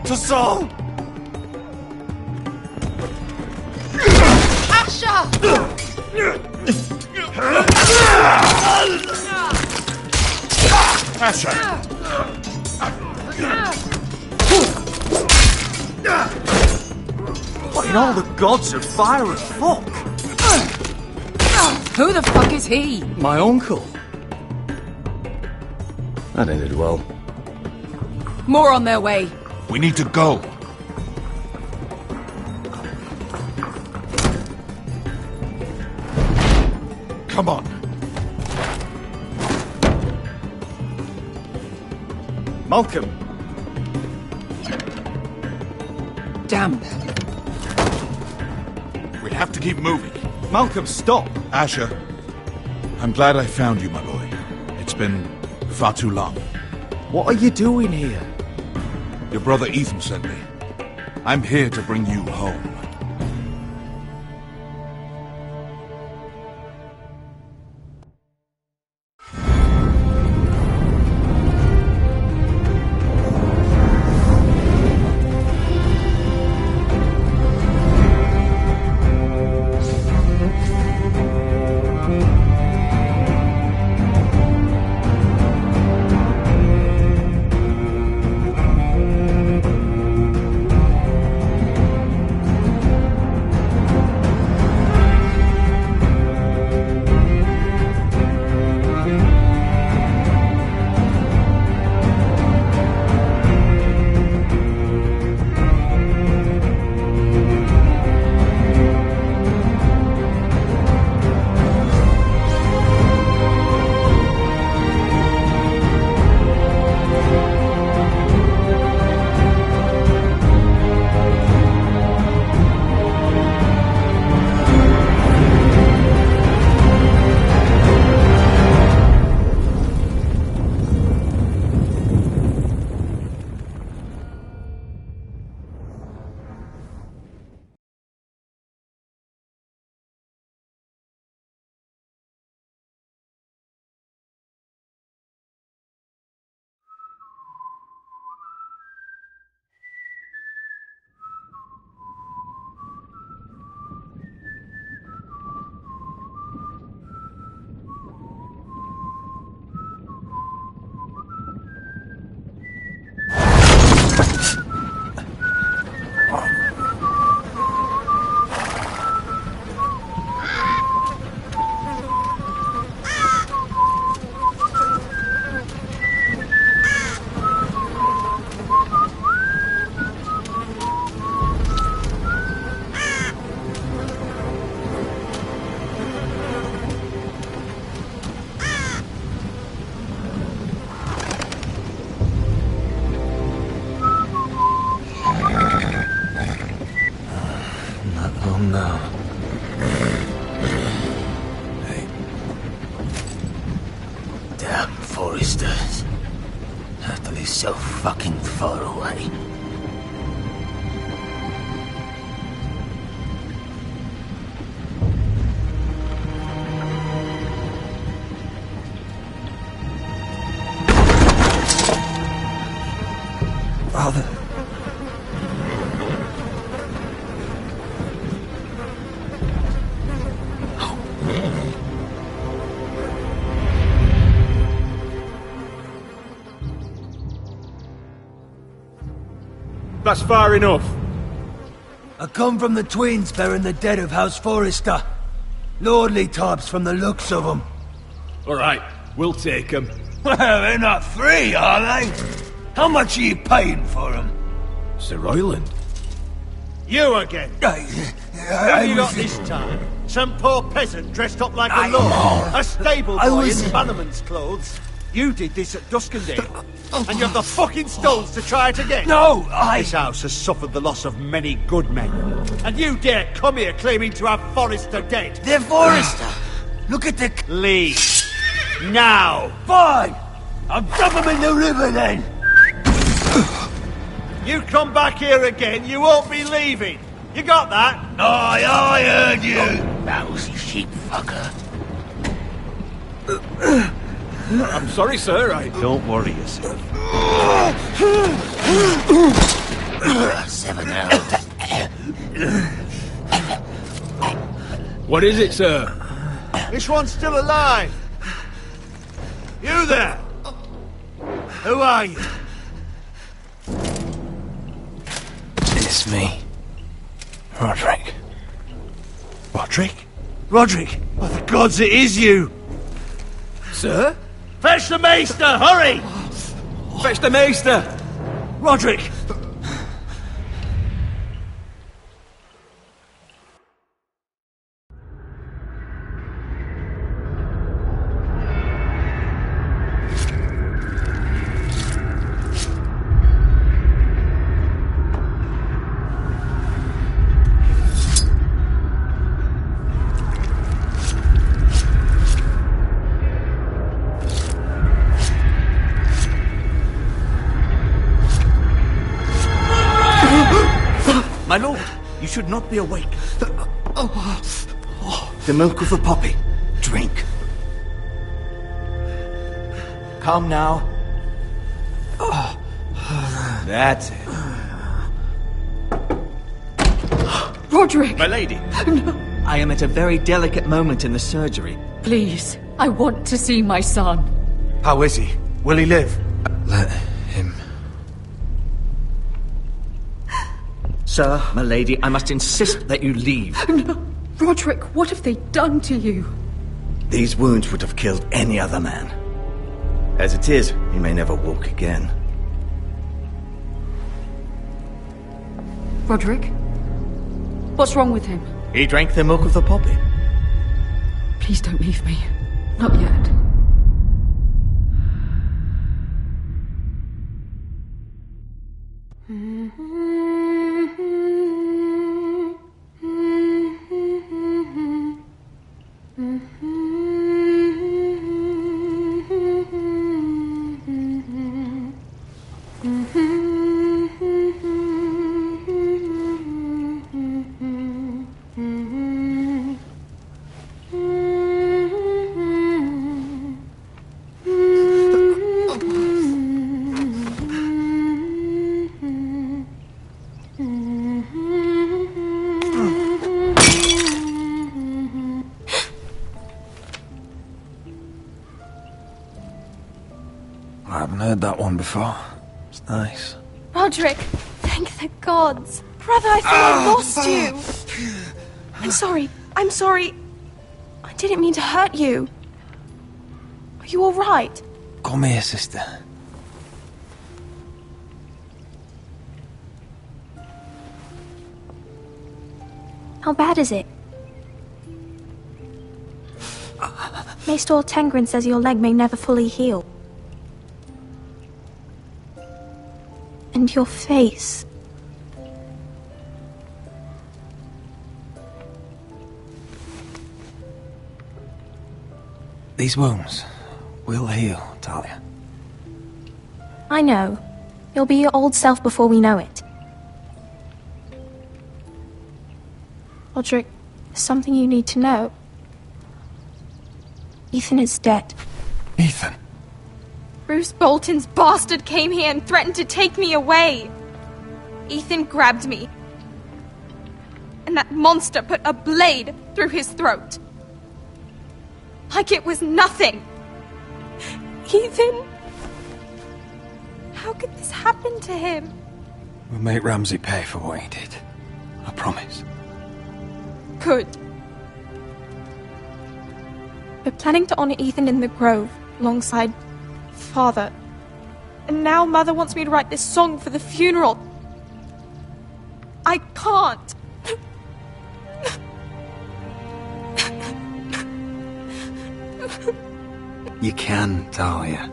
Tassal! Asher! Asher! What in all the gods of fire and fuck? Who the fuck is he? My uncle. That ended well. More on their way. We need to go. Come on. Malcolm. Damn. We have to keep moving. Malcolm, stop. Asher, I'm glad I found you, my boy. It's been far too long. What are you doing here? Your brother Ethan sent me. I'm here to bring you home. Damn Forresters. Tuttle is so fucking far away. Father. That's far enough. I come from the twins bearing the dead of House Forrester. Lordly types from the looks of them. Alright, we'll take them. Well, they're not free, are they? How much are you paying for them? Sir Royland. You again. Who have you got this time? Some poor peasant dressed up like a lord. A stable boy in bannerman's clothes. You did this at Duskendale. And you have the fucking stalls to try it again? No, This house has suffered the loss of many good men. And you dare come here claiming to have Forrester dead? They're Forrester. Look at the... Leave. Now. Fine. I'll dump them in the river then. You come back here again, you won't be leaving. You got that? Aye, I heard you. Lousy sheep fucker. I'm sorry, sir. Don't worry yourself. 7 hours. What is it, sir? This one's still alive. You there? Who are you? It's me. Rodrik. Rodrik? Rodrik! By the gods, it is you! Sir? Fetch the maester, hurry! Fetch the maester! Rodrik! My lord, you should not be awake. The milk of the poppy. Drink. Come now. That's it. Rodrik! My lady. No. I am at a very delicate moment in the surgery. Please, I want to see my son. How is he? Will he live? Let him. Sir, my lady, I must insist that you leave. No. Rodrik, what have they done to you? These wounds would have killed any other man. As it is, he may never walk again. Rodrik? What's wrong with him? He drank the milk of the poppy. Please don't leave me. Not yet. I haven't heard that one before. It's nice. Rodrik, thank the gods. Brother, I thought I lost you. I'm sorry. I'm sorry. I didn't mean to hurt you. Are you all right? Come here, sister. How bad is it? Maester Tengrin says your leg may never fully heal. And your face. These wounds will heal, Talia. I know. You'll be your old self before we know it. Rodrik, there's something you need to know. Ethan is dead. Ethan? Bruce Bolton's bastard came here and threatened to take me away. Ethan grabbed me. And that monster put a blade through his throat. Like it was nothing. Ethan... How could this happen to him? We'll make Ramsay pay for what he did. I promise. Good. We're planning to honor Ethan in the Grove, alongside Father. And now Mother wants me to write this song for the funeral. I can't. You can, Talia.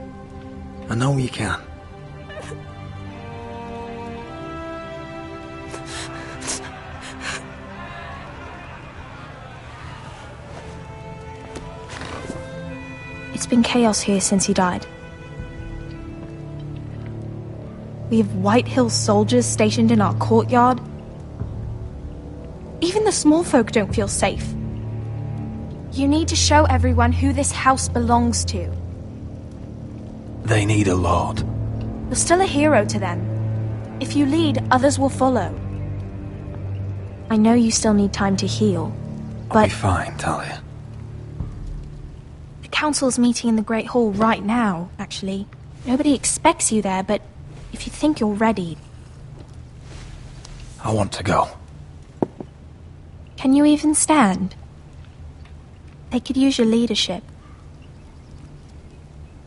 I know you can. It's been chaos here since he died. We have White Hill soldiers stationed in our courtyard. Even the small folk don't feel safe. You need to show everyone who this house belongs to. They need a lord. You're still a hero to them. If you lead, others will follow. I know you still need time to heal, but... I'll be fine, Talia. The council's meeting in the Great Hall right now, actually. Nobody expects you there, but if you think you're ready... I want to go. Can you even stand? They could use your leadership.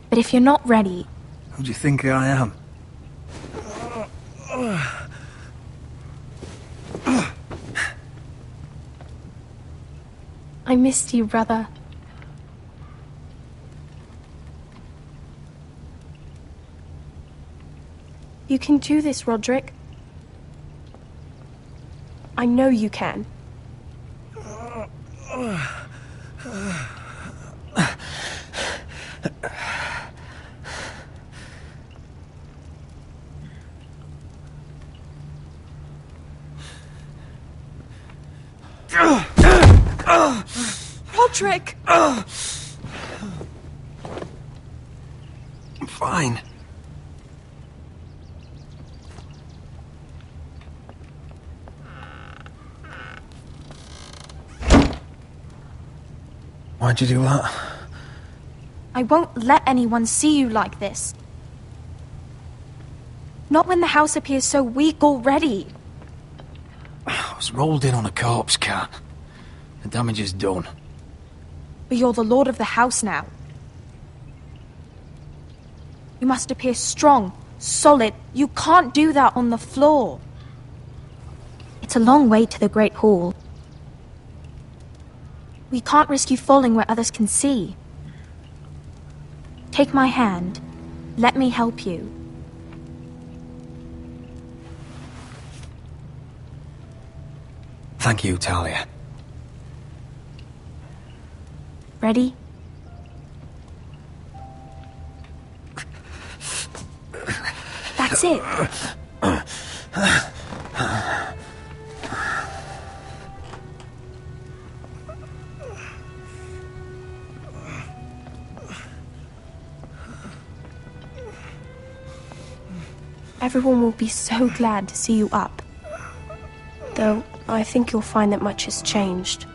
But if you're not ready... Who do you think I am? I missed you, brother. You can do this, Rodrik. I know you can. Rodrik! I'm fine. Why'd you do that? I won't let anyone see you like this. Not when the house appears so weak already. I was rolled in on a corpse cart. The damage is done. But you're the lord of the house now. You must appear strong, solid. You can't do that on the floor. It's a long way to the Great Hall. We can't risk you falling where others can see. Take my hand. Let me help you. Thank you, Talia. Ready? That's it. Everyone will be so glad to see you up. Though, I think you'll find that much has changed.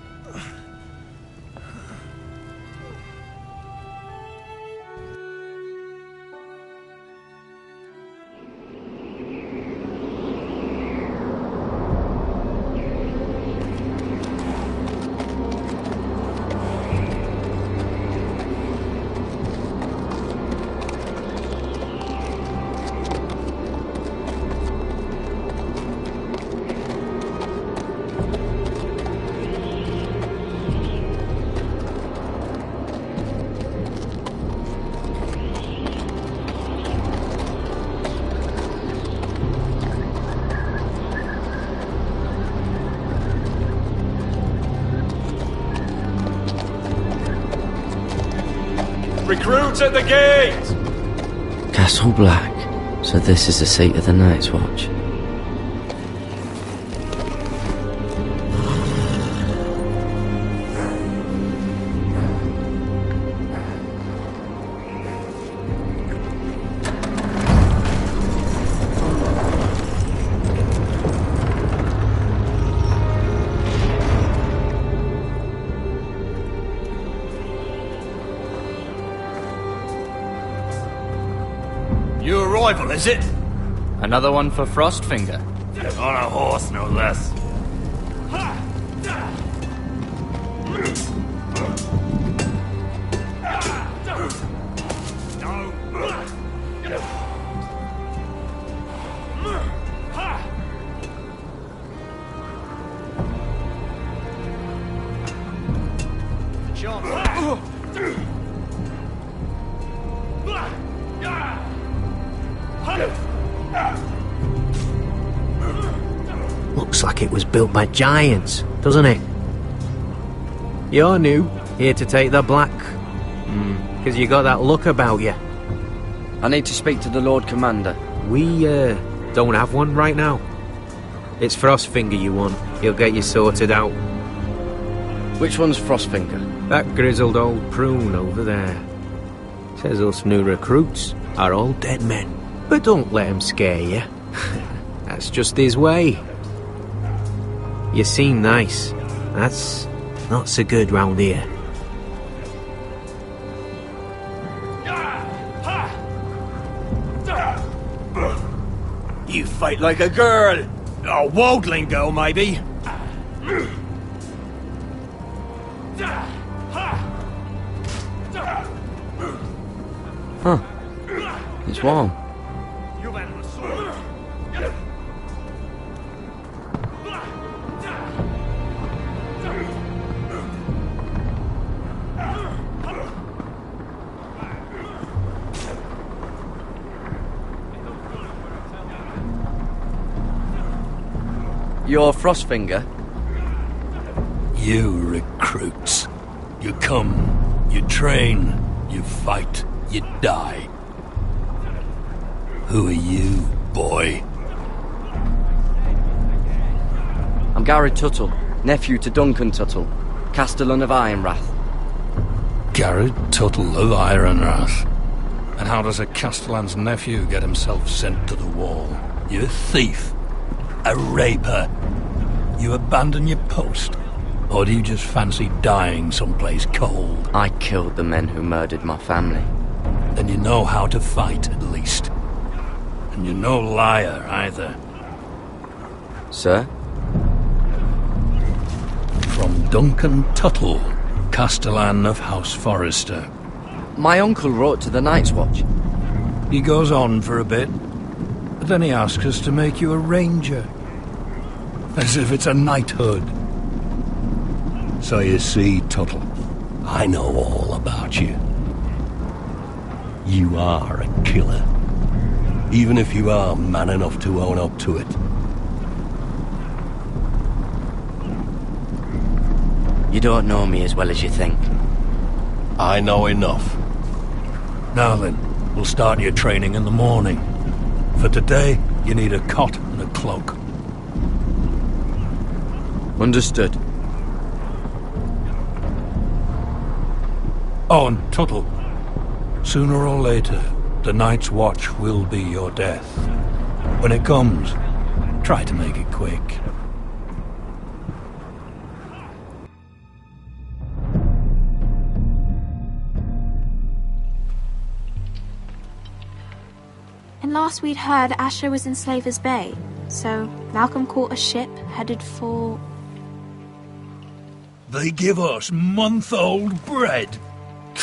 Recruits at the gate! Castle Black. So this is the seat of the Night's Watch. New arrival, is it? Another one for Frostfinger. On a horse, no less. Looks like it was built by giants, doesn't it? You're new, here to take the black. Because you got that look about you. I need to speak to the Lord Commander. We, don't have one right now. It's Frostfinger you want. He'll get you sorted out. Which one's Frostfinger? That grizzled old prune over there. Says us new recruits are all dead men. But don't let him scare you. That's just his way. You seem nice. That's not so good round here. You fight like a girl. A wildling girl, maybe. Huh. It's warm. You're Frostfinger? You recruits. You come, you train, you fight, you die. Who are you, boy? I'm Gared Tuttle, nephew to Duncan Tuttle, Castellan of Ironrath. Gared Tuttle of Ironrath. And how does a Castellan's nephew get himself sent to the wall? You a thief? A raper? You abandon your post? Or do you just fancy dying someplace cold? I killed the men who murdered my family. Then you know how to fight, at least. And you're no liar, either. Sir? From Duncan Tuttle, Castellan of House Forrester. My uncle wrote to the Night's Watch. He goes on for a bit, but then he asks us to make you a ranger. As if it's a knighthood. So you see, Tuttle, I know all about you. You are a killer. Even if you are man enough to own up to it. You don't know me as well as you think. I know enough. Now then, we'll start your training in the morning. For today, you need a cot and a cloak. Understood. Oh, and Tuttle, sooner or later, the Night's Watch will be your death. When it comes, try to make it quick. And last we'd heard, Asher was in Slaver's Bay, so Malcolm caught a ship headed for... They give us month-old bread.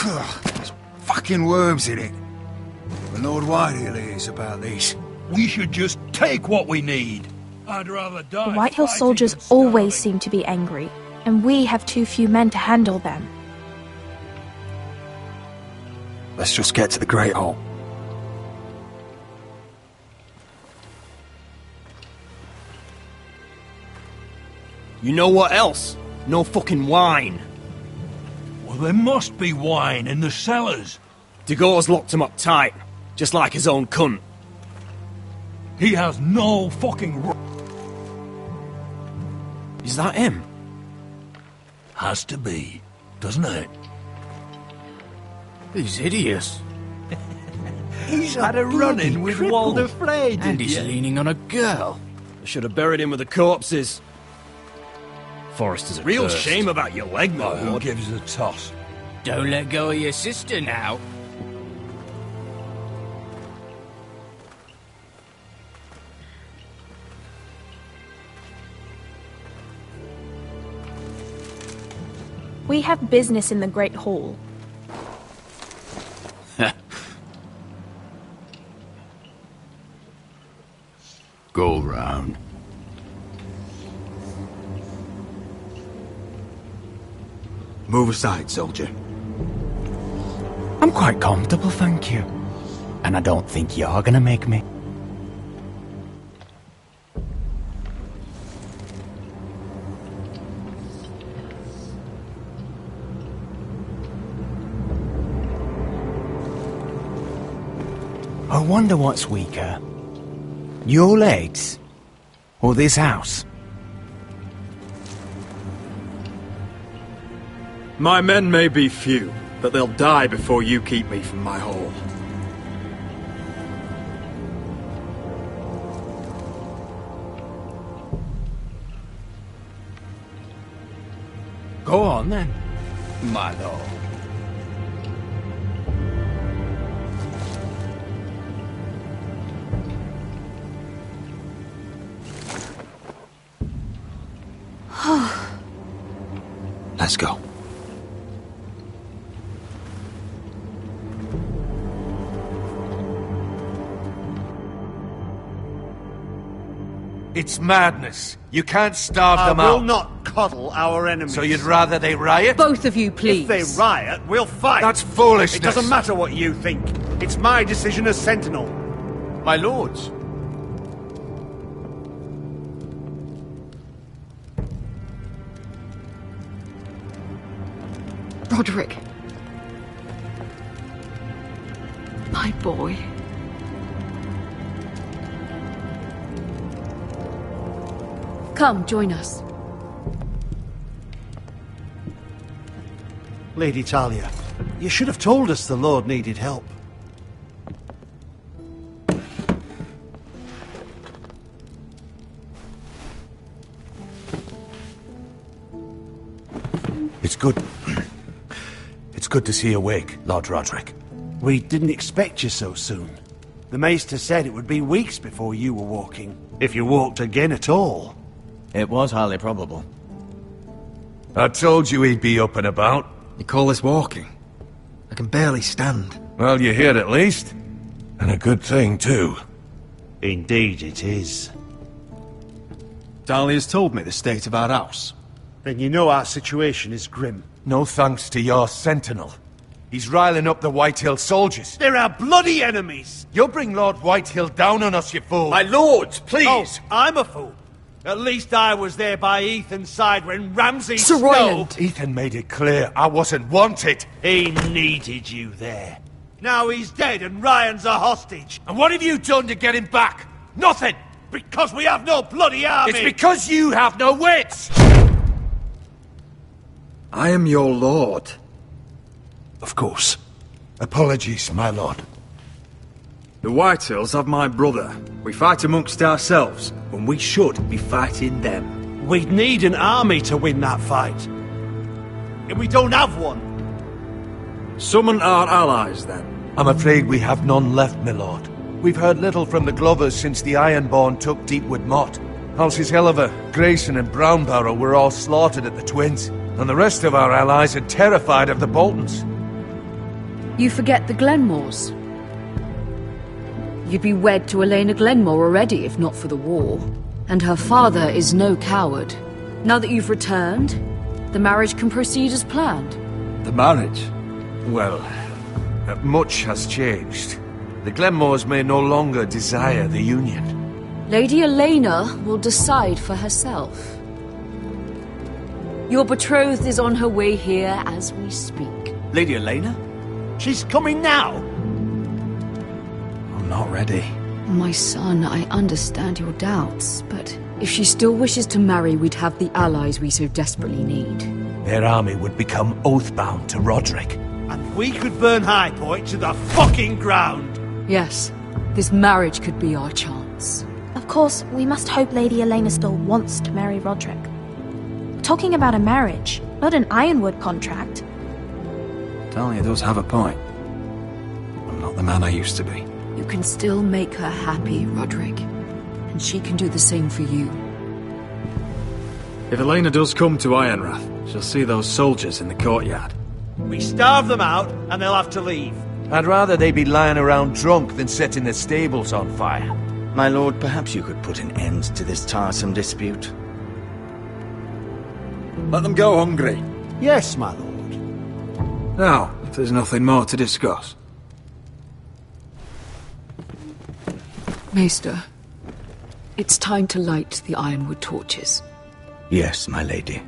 There's fucking worms in it. The Lord Whitehill is about these. We should just take what we need. I'd rather die. The Whitehill soldiers always seem to be angry, and we have too few men to handle them. Let's just get to the Great Hall. You know what else? No fucking wine. Well, there must be wine in the cellars. De Gore's locked him up tight, just like his own cunt. He has no fucking Is that him? Has to be, doesn't it? He's hideous. He's had a run-in with Walder Frey, and he's leaning on a girl. I should have buried him with the corpses. Forrester's a Real cursed. shame about your leg, my Who lord. gives a toss? Don't let go of your sister now. We have business in the Great Hall. Go round. Move aside, soldier. I'm quite comfortable, thank you. And I don't think you're gonna make me. I wonder what's weaker. Your legs? Or this house? My men may be few, but they'll die before you keep me from my hall. Go on then, my lord. Let's go. It's madness. You can't starve them out. I will not coddle our enemies. So you'd rather they riot? Both of you, please. If they riot, we'll fight. That's foolishness. It doesn't matter what you think. It's my decision as Sentinel. My lords. Rodrik. My boy. Come, join us. Lady Talia, you should have told us the Lord needed help. It's good. It's good to see you awake, Lord Rodrik. We didn't expect you so soon. The Maester said it would be weeks before you were walking, if you walked again at all. It was highly probable. I told you he'd be up and about. You call this walking? I can barely stand. Well, you're here at least. And a good thing, too. Indeed it is. Talia's told me the state of our house. Then you know our situation is grim. No thanks to your sentinel. He's riling up the Whitehill soldiers. They're our bloody enemies! You'll bring Lord Whitehill down on us, you fool! My lords, please! Oh, I'm a fool. At least I was there by Ethan's side when Ramsay Snow... Ethan made it clear I wasn't wanted. He needed you there. Now he's dead and Ryan's a hostage. And what have you done to get him back? Nothing! Because we have no bloody army! It's because you have no wits! I am your lord. Of course. Apologies, my lord. The Whitehills have my brother. We fight amongst ourselves, when we should be fighting them. We'd need an army to win that fight. And we don't have one. Summon our allies, then. I'm afraid we have none left, my lord. We've heard little from the Glovers since the Ironborn took Deepwood Motte. Halsey's Helliver, Grayson and Brownbarrow were all slaughtered at the Twins, and the rest of our allies are terrified of the Boltons. You forget the Glenmores. You'd be wed to Elena Glenmore already, if not for the war. And her father is no coward. Now that you've returned, the marriage can proceed as planned. The marriage? Well, much has changed. The Glenmores may no longer desire the union. Lady Elena will decide for herself. Your betrothed is on her way here as we speak. Lady Elena? She's coming now! I'm not ready. My son, I understand your doubts, but if she still wishes to marry, we'd have the allies we so desperately need. Their army would become oath-bound to Rodrik. And we could burn High Point to the fucking ground! Yes, this marriage could be our chance. Of course, we must hope Lady Elena still wants to marry Rodrik. We're talking about a marriage, not an Ironwood contract. Talia does have a point. I'm not the man I used to be. You can still make her happy, Rodrik. And she can do the same for you. If Elena does come to Ironrath, she'll see those soldiers in the courtyard. We starve them out, and they'll have to leave. I'd rather they be lying around drunk than setting the stables on fire. My lord, perhaps you could put an end to this tiresome dispute. Let them go hungry. Yes, my lord. Now, if there's nothing more to discuss. Maester, it's time to light the Ironwood torches. Yes, my lady.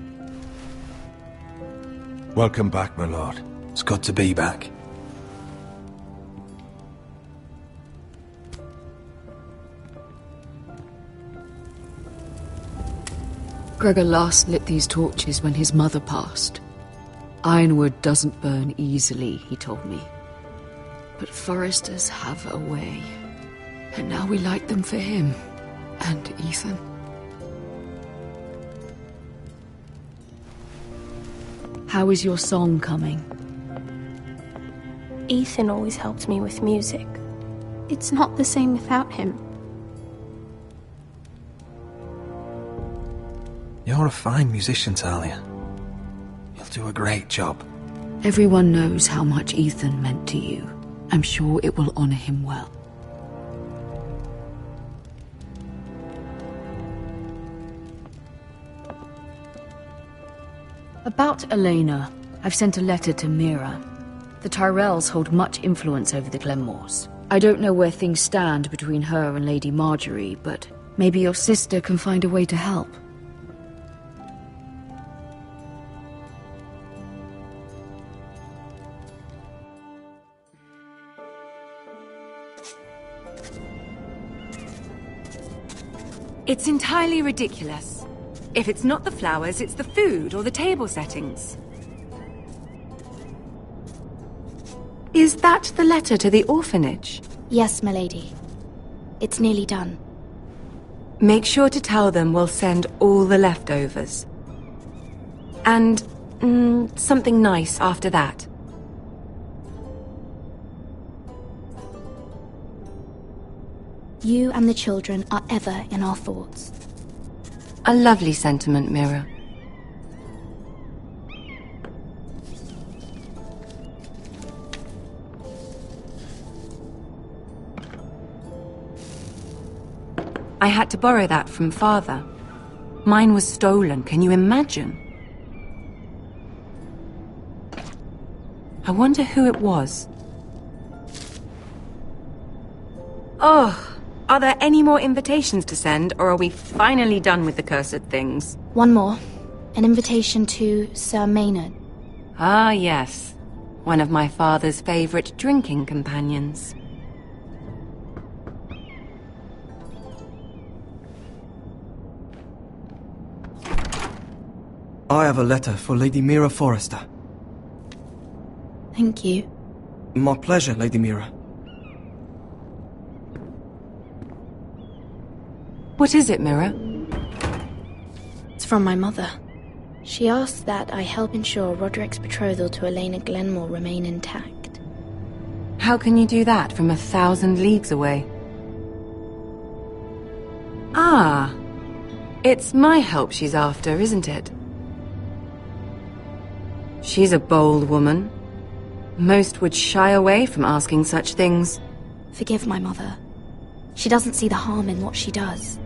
Welcome back, my lord. It's good to be back. Gregor last lit these torches when his mother passed. Ironwood doesn't burn easily, he told me. But Forresters have a way. And now we light them for him. And Ethan. How is your song coming? Ethan always helped me with music. It's not the same without him. You're a fine musician, Talia. You'll do a great job. Everyone knows how much Ethan meant to you. I'm sure it will honor him well. About Elena, I've sent a letter to Mira. The Tyrells hold much influence over the Glenmores. I don't know where things stand between her and Lady Marjorie, but maybe your sister can find a way to help. It's entirely ridiculous. If it's not the flowers, it's the food or the table settings. Is that the letter to the orphanage? Yes, my lady. It's nearly done. Make sure to tell them we'll send all the leftovers. And something nice after that. You and the children are ever in our thoughts. A lovely sentiment, Mira. I had to borrow that from Father. Mine was stolen, can you imagine? I wonder who it was. Oh! Are there any more invitations to send, or are we finally done with the cursed things? One more. An invitation to Sir Maynard. Ah, yes. One of my father's favorite drinking companions. I have a letter for Lady Mira Forrester. Thank you. My pleasure, Lady Mira. What is it, Mira? It's from my mother. She asks that I help ensure Rodrik's betrothal to Elena Glenmore remain intact. How can you do that from 1,000 leagues away? Ah, it's my help she's after, isn't it? She's a bold woman. Most would shy away from asking such things. Forgive my mother. She doesn't see the harm in what she does.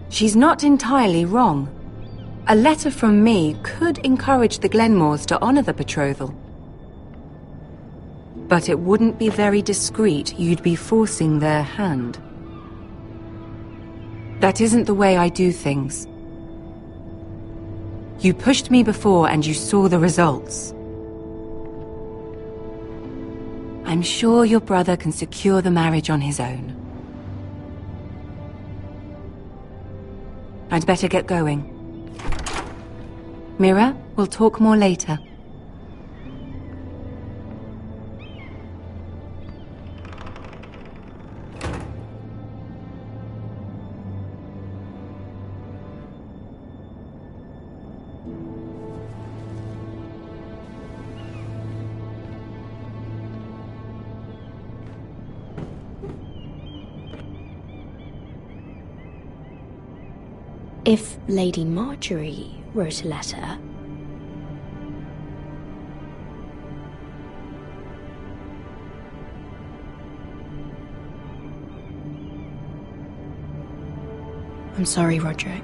She's not entirely wrong. A letter from me could encourage the Glenmores to honor the betrothal. But it wouldn't be very discreet. You'd be forcing their hand. That isn't the way I do things. You pushed me before and you saw the results. I'm sure your brother can secure the marriage on his own. I'd better get going. Mira, we'll talk more later. If Lady Marjorie wrote a letter... I'm sorry, Rodrik.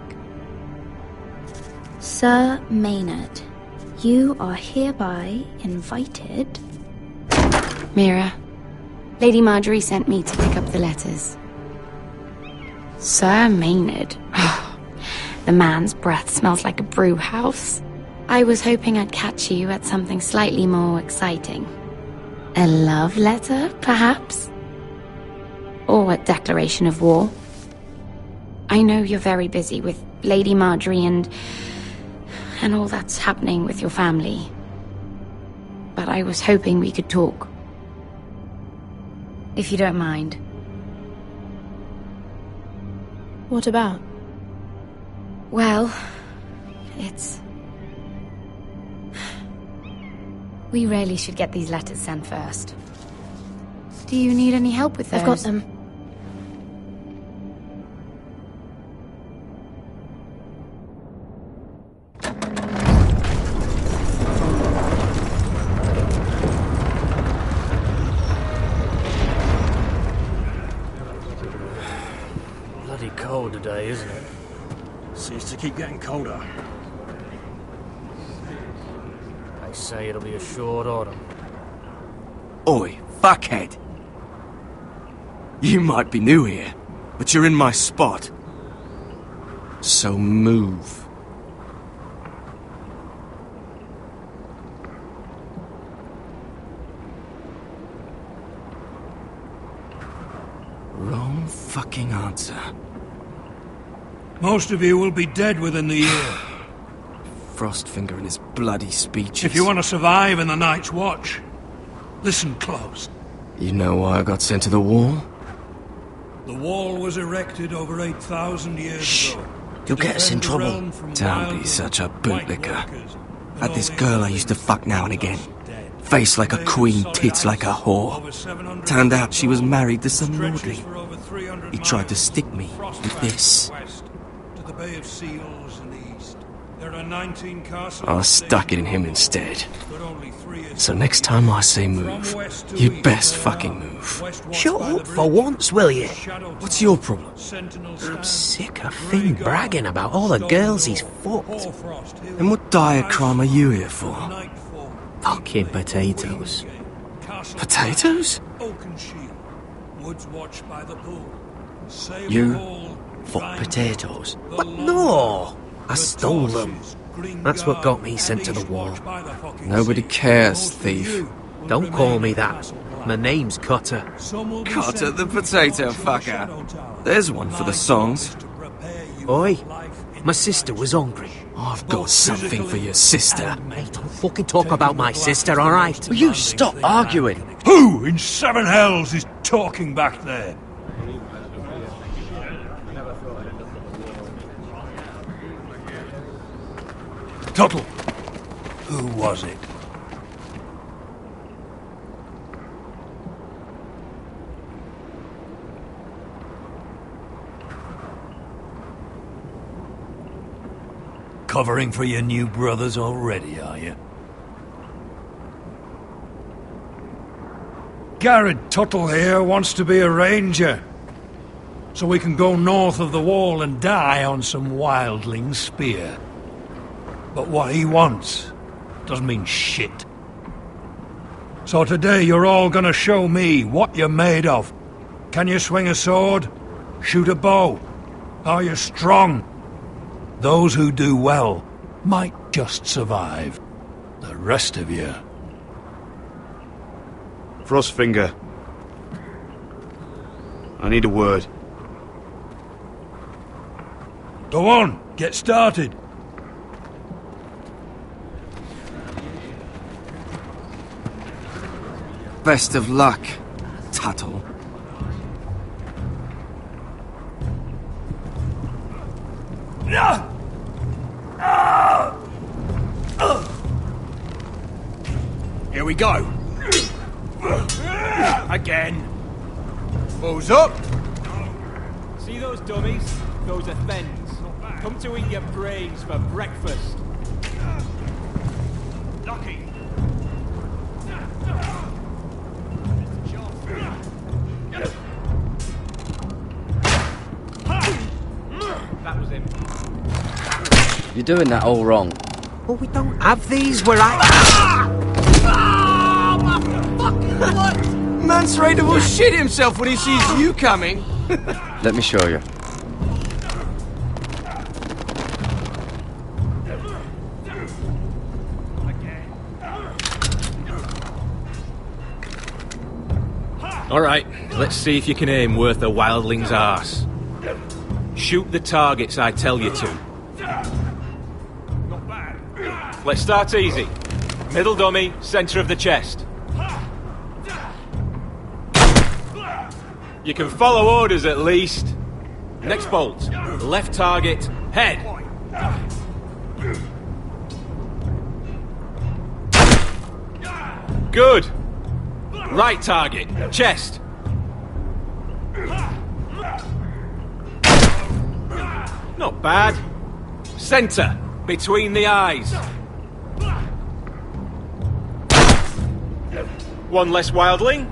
Sir Maynard, you are hereby invited... Mira, Lady Marjorie sent me to pick up the letters. Sir Maynard? The man's breath smells like a brew house. I was hoping I'd catch you at something slightly more exciting. A love letter, perhaps? Or a declaration of war? I know you're very busy with Lady Marjorie and all that's happening with your family. But I was hoping we could talk. If you don't mind. What about? Well, it's... We really should get these letters sent first. Do you need any help with those? I've got them. Bloody cold today, isn't it? Seems to keep getting colder. They say it'll be a short autumn. Oi, fuckhead! You might be new here, but you're in my spot. So move. Wrong fucking answer. Most of you will be dead within the year. Frostfinger and his bloody speeches. If you want to survive in the Night's Watch, listen close. You know why I got sent to the wall? The wall was erected over 8,000 years ago. You'll get us in trouble. Don't be such a bootlicker. Had this girl I used to fuck now and again. Face like a queen, tits like a whore. Turned out she was married to some lordly. He tried to stick me with this. To the Bay of Seals in the east. There are 19 castles. I stuck it in him instead. So next time I say move, you'd best fucking move. Shut up for once, will you? What's your problem? I'm sick of Finn bragging about all the girls he's fucked. And what diacrime are you here for? Fucking potatoes. Potatoes? You fuck potatoes? What? No! I stole them. That's what got me sent to the wall. Nobody cares, thief. Don't call me that. My name's Cutter. Cutter the potato fucker. There's one for the songs. Oi, my sister was hungry. I've got something for your sister. Mate, don't fucking talk about my sister, alright? Will you stop arguing? Who in seven hells is talking back there? Tuttle. Who was it? Covering for your new brothers already, are you? Gared Tuttle here wants to be a ranger, so we can go north of the wall and die on some wildling spear. But what he wants doesn't mean shit. So today you're all gonna show me what you're made of. Can you swing a sword? Shoot a bow? Are you strong? Those who do well might just survive. The rest of you... Frostfinger. I need a word. Go on, get started. Best of luck, Tuttle. Here we go. Again. Who's up? See those dummies? Those are thens. Come to eat your brains for breakfast. Lucky. That was him. You're doing that all wrong. Well, we don't have these where I... Man's ready to shit himself when he sees you coming. Let me show you. Alright, let's see if you can aim worth a wildling's arse. Shoot the targets I tell you to. Let's start easy. Middle dummy, centre of the chest. You can follow orders at least. Next bolt. Left target, head. Good. Right target, chest. Not bad. Centre, between the eyes. One less wildling.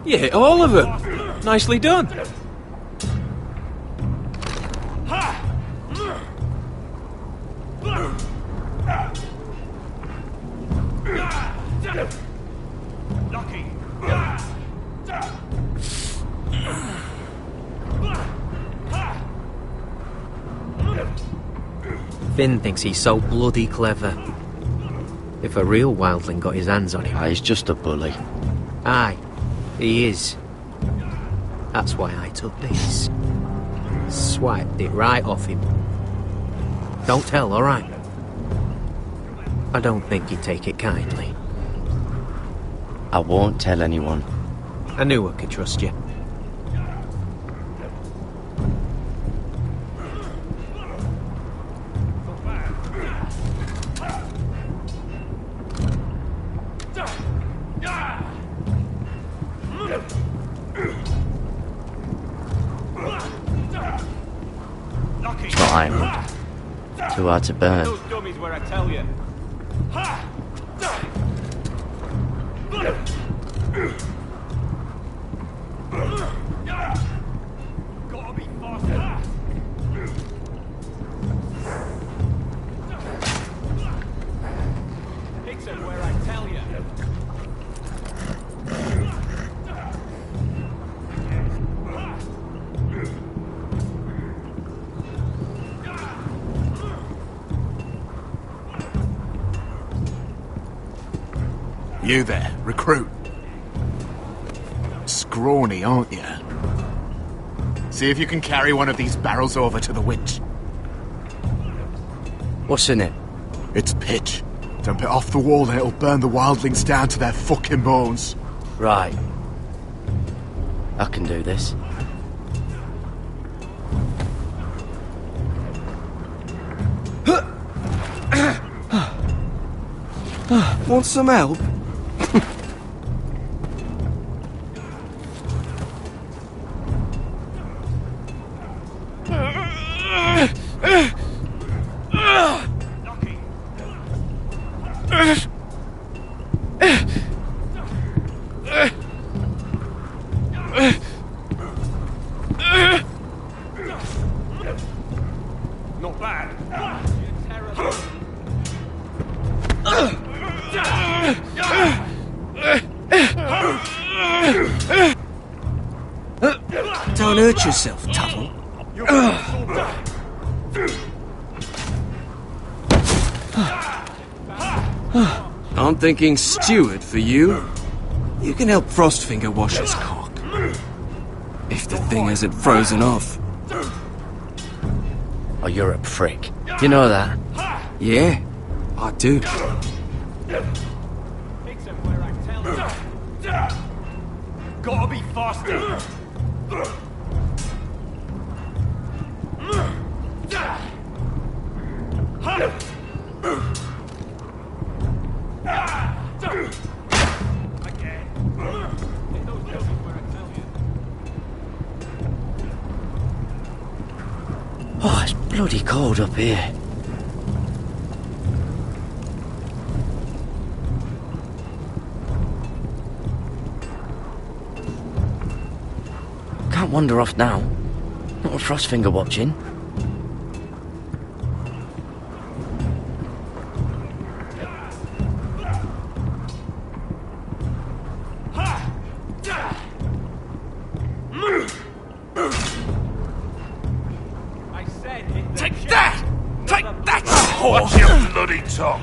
You hit all of them. Nicely done. Finn thinks he's so bloody clever. If a real wildling got his hands on him... He's just a bully. Aye, he is. That's why I took this. Swiped it right off him. Don't tell, alright? I don't think he'd take it kindly. I won't tell anyone. I knew I could trust you. It's not iron. Too hard to burn. Those dummies where I tell you. Gotta be faster. Hit them where I tell you. You there, recruit. Scrawny, aren't you? See if you can carry one of these barrels over to the witch. What's in it? It's pitch. Dump it off the wall and it'll burn the wildlings down to their fucking bones. Right. I can do this. Want some help? Not bad. Don't hurt yourself, Tuttle. I'm thinking steward for you. You can help Frostfinger wash his cock. If the thing hasn't frozen off. Oh, you're a prick. You know that? Yeah, I do. Gotta be faster. Oh, it's bloody cold up here. Can't wander off now. Not with Frostfinger watching. Watch your bloody tongue!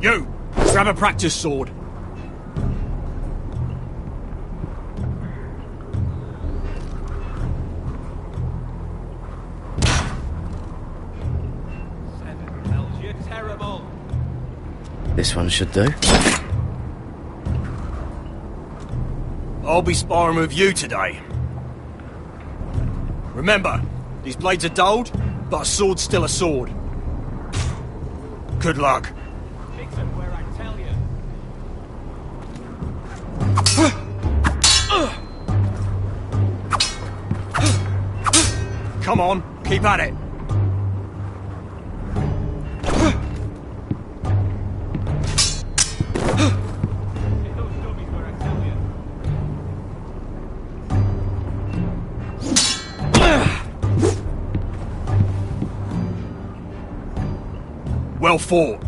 You! Grab a practice sword. You're terrible. This one should do. I'll be sparring with you today. Remember, these blades are dulled, but a sword's still a sword. Good luck. Fix it where I tell you. Come on, keep at it. Well fought.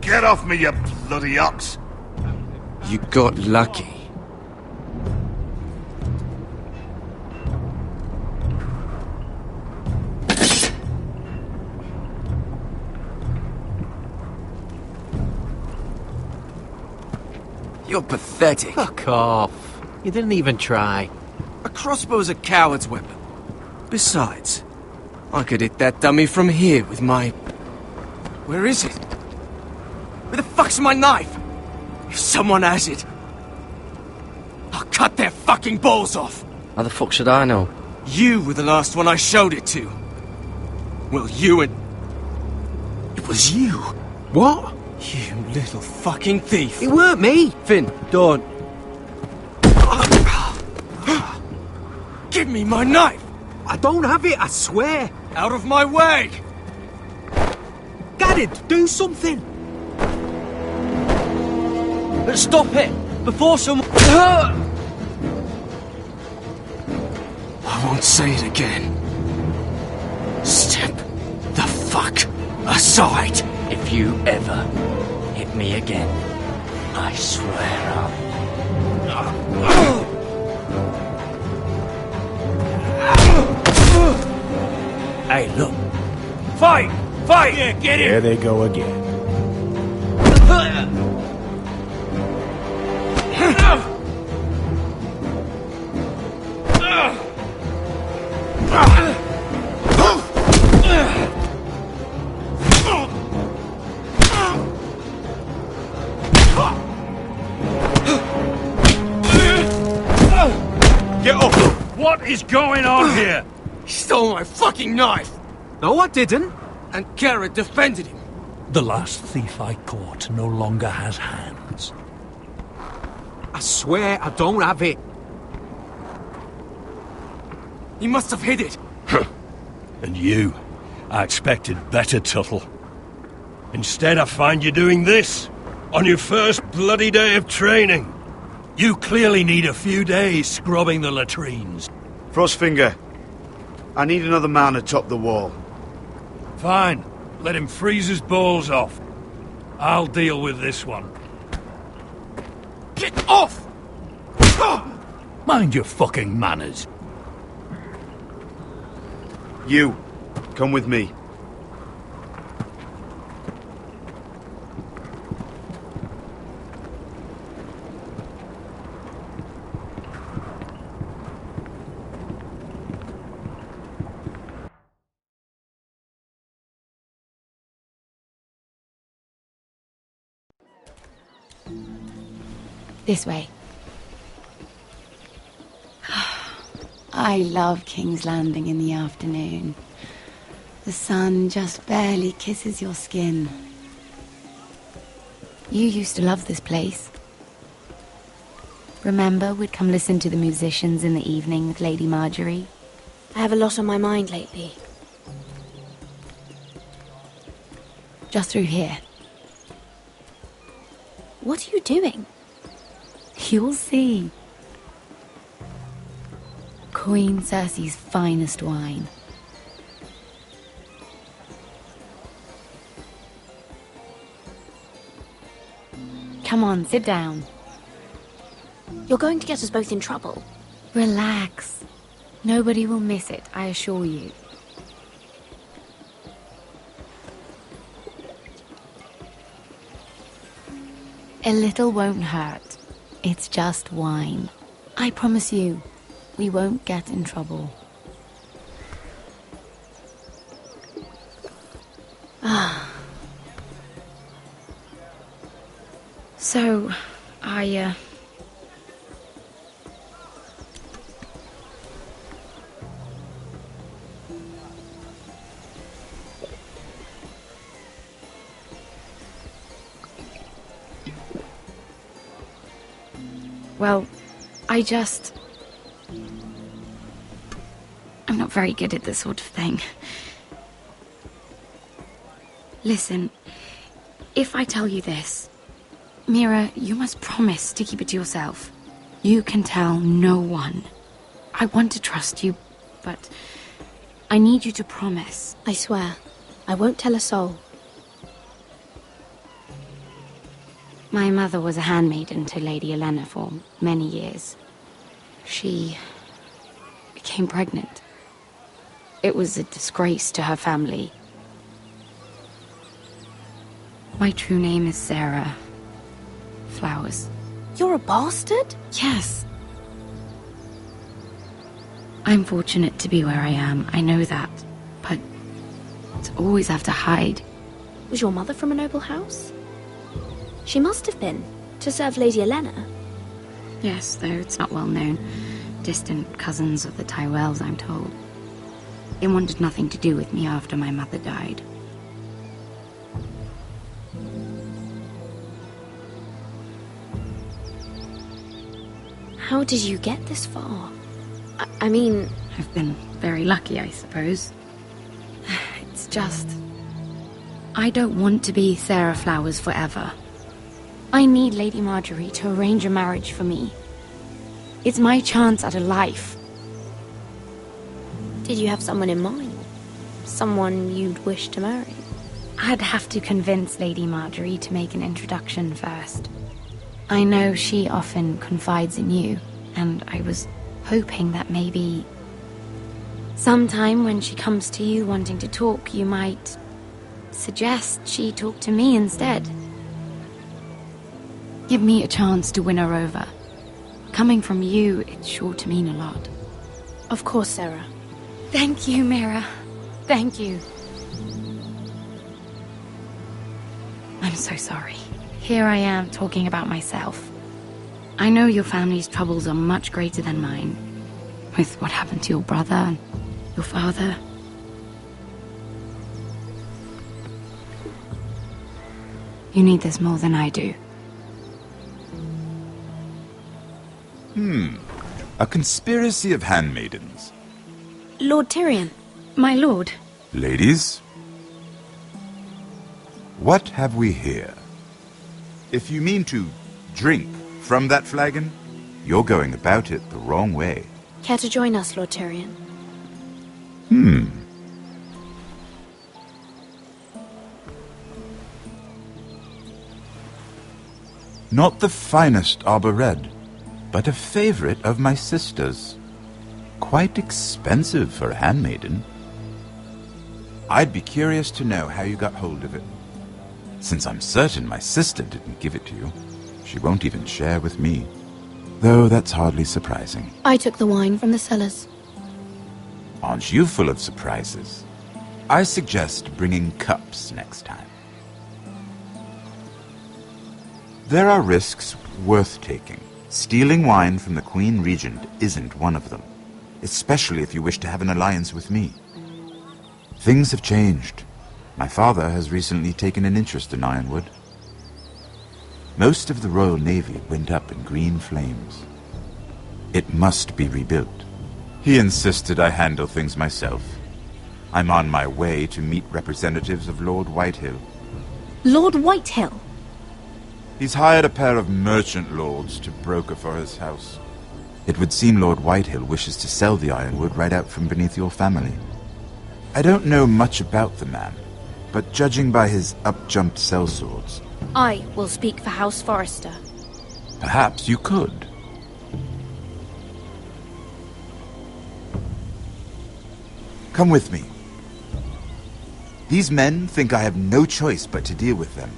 Get off me, you bloody ox! You got lucky. You're pathetic. Fuck off. You didn't even try. A crossbow's a coward's weapon. Besides, I could hit that dummy from here with my... Where is it? Where the fuck's my knife? If someone has it, I'll cut their fucking balls off. How the fuck should I know? You were the last one I showed it to. Well, you and... It was you. What? You little fucking thief. It weren't me. Finn, don't. Give me my knife. I don't have it, I swear. Out of my way! Gared, do something! Stop it! Before someone... I won't say it again. Step the fuck aside. If you ever hit me again, I swear I'll... Hey, look. Fight! Fight! Yeah, get him! There they go again. Get up! What is going on here? He stole my fucking knife! No, I didn't. And Garrett defended him. The last thief I caught no longer has hands. I swear I don't have it. He must have hid it. And you, I expected better, Tuttle. Instead, I find you doing this on your first bloody day of training. You clearly need a few days scrubbing the latrines. Frostfinger, I need another man atop the wall. Fine. Let him freeze his balls off. I'll deal with this one. Get off! Mind your fucking manners. You, come with me. This way. I love King's Landing in the afternoon. The sun just barely kisses your skin. You used to love this place. Remember, we'd come listen to the musicians in the evening with Lady Marjorie? I have a lot on my mind lately. Just through here. What are you doing? You'll see. Queen Cersei's finest wine. Come on, sit down. You're going to get us both in trouble. Relax. Nobody will miss it, I assure you. A little won't hurt. It's just wine. I promise you, we won't get in trouble. So, Well, I'm not very good at this sort of thing. Listen, if I tell you this, Mira, you must promise to keep it to yourself. You can tell no one. I want to trust you, but I need you to promise. I swear, I won't tell a soul. My mother was a handmaiden to Lady Olenna for many years. She became pregnant. It was a disgrace to her family. My true name is Sarah Flowers. You're a bastard? Yes. I'm fortunate to be where I am, I know that. But to always have to hide. Was your mother from a noble house? She must have been, to serve Lady Olenna. Yes, though it's not well known. Distant cousins of the Tyrells, I'm told. They wanted nothing to do with me after my mother died. How did you get this far? I mean... I've been very lucky, I suppose. It's just... I don't want to be Sarah Flowers forever. I need Lady Marjorie to arrange a marriage for me. It's my chance at a life. Did you have someone in mind? Someone you'd wish to marry? I'd have to convince Lady Marjorie to make an introduction first. I know she often confides in you, and I was hoping that maybe... sometime when she comes to you wanting to talk, you might suggest she talk to me instead. Give me a chance to win her over. Coming from you, it's sure to mean a lot. Of course, Sarah. Thank you, Mira. Thank you. I'm so sorry. Here I am talking about myself. I know your family's troubles are much greater than mine. With what happened to your brother and your father. You need this more than I do. A conspiracy of handmaidens. Lord Tyrion. My lord. Ladies, what have we here? If you mean to drink from that flagon, you're going about it the wrong way. Care to join us, Lord Tyrion? Not the finest arbor red, but a favorite of my sister's. Quite expensive for a handmaiden. I'd be curious to know how you got hold of it. Since I'm certain my sister didn't give it to you, she won't even share with me. Though that's hardly surprising. I took the wine from the cellars. Aren't you full of surprises? I suggest bringing cups next time. There are risks worth taking. Stealing wine from the Queen Regent isn't one of them, especially if you wish to have an alliance with me. Things have changed. My father has recently taken an interest in Ironwood. Most of the Royal Navy went up in green flames. It must be rebuilt. He insisted I handle things myself. I'm on my way to meet representatives of Lord Whitehill. Lord Whitehill? He's hired a pair of merchant lords to broker for his house. It would seem Lord Whitehill wishes to sell the Ironwood right out from beneath your family. I don't know much about the man, but judging by his up-jumped sellswords... I will speak for House Forrester. Perhaps you could. Come with me. These men think I have no choice but to deal with them.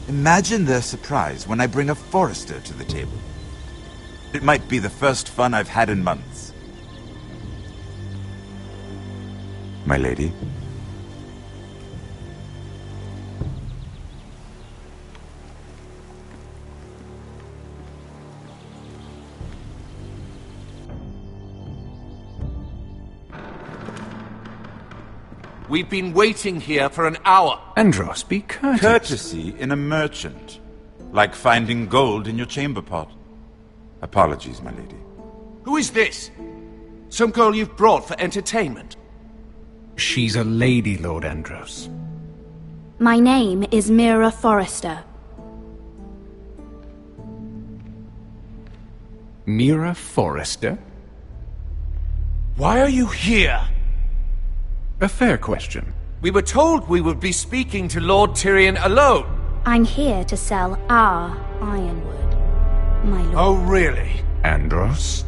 Imagine their surprise when I bring a Forrester to the table. It might be the first fun I've had in months. My lady. We've been waiting here for an hour. Andros, be courteous. Courtesy in a merchant. Like finding gold in your chamber pot. Apologies, my lady. Who is this? Some girl you've brought for entertainment? She's a lady, Lord Andros. My name is Mira Forrester. Mira Forrester? Why are you here? A fair question. We were told we would be speaking to Lord Tyrion alone. I'm here to sell our Ironwood, my lord. Oh, really? Andros?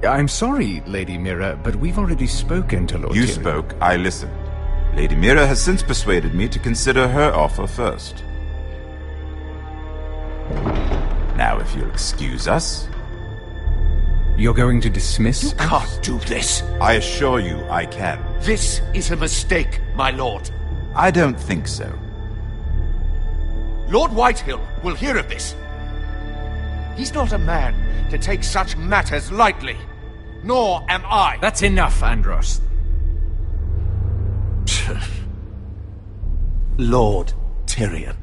I'm sorry, Lady Mira, but we've already spoken to Lord Tyrion. You spoke, I listened. Lady Mira has since persuaded me to consider her offer first. Now, if you'll excuse us... You're going to dismiss You can't do this. I assure you I can. This is a mistake, my lord. I don't think so. Lord Whitehill will hear of this. He's not a man to take such matters lightly. Nor am I. That's enough, Andros. Lord Tyrion.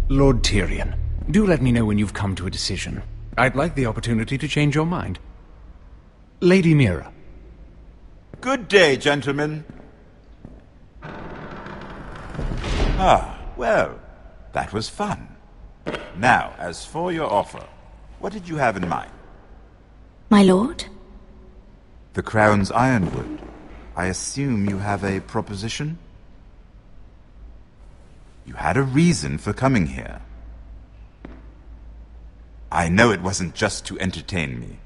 Lord Tyrion, do let me know when you've come to a decision. I'd like the opportunity to change your mind. Lady Mira. Good day, gentlemen. Ah, well, that was fun. Now, as for your offer, what did you have in mind? My lord? The Crown's Ironwood. I assume you have a proposition? You had a reason for coming here. I know it wasn't just to entertain me.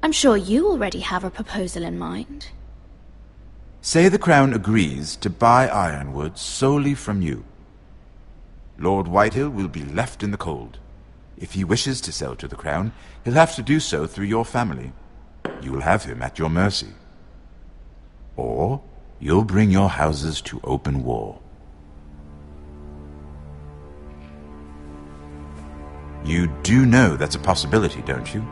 I'm sure you already have a proposal in mind. Say the Crown agrees to buy Ironwood solely from you. Lord Whitehill will be left in the cold. If he wishes to sell to the Crown, he'll have to do so through your family. You will have him at your mercy. Or you'll bring your houses to open war. You do know that's a possibility, don't you?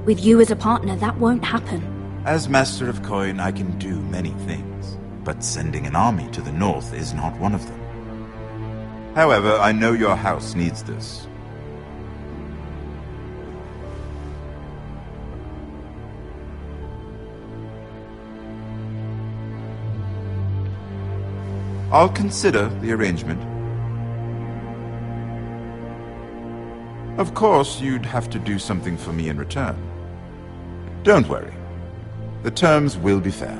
With you as a partner, that won't happen. As Master of Coin, I can do many things, but sending an army to the north is not one of them. However, I know your house needs this. I'll consider the arrangement. Of course, you'd have to do something for me in return. Don't worry. The terms will be fair.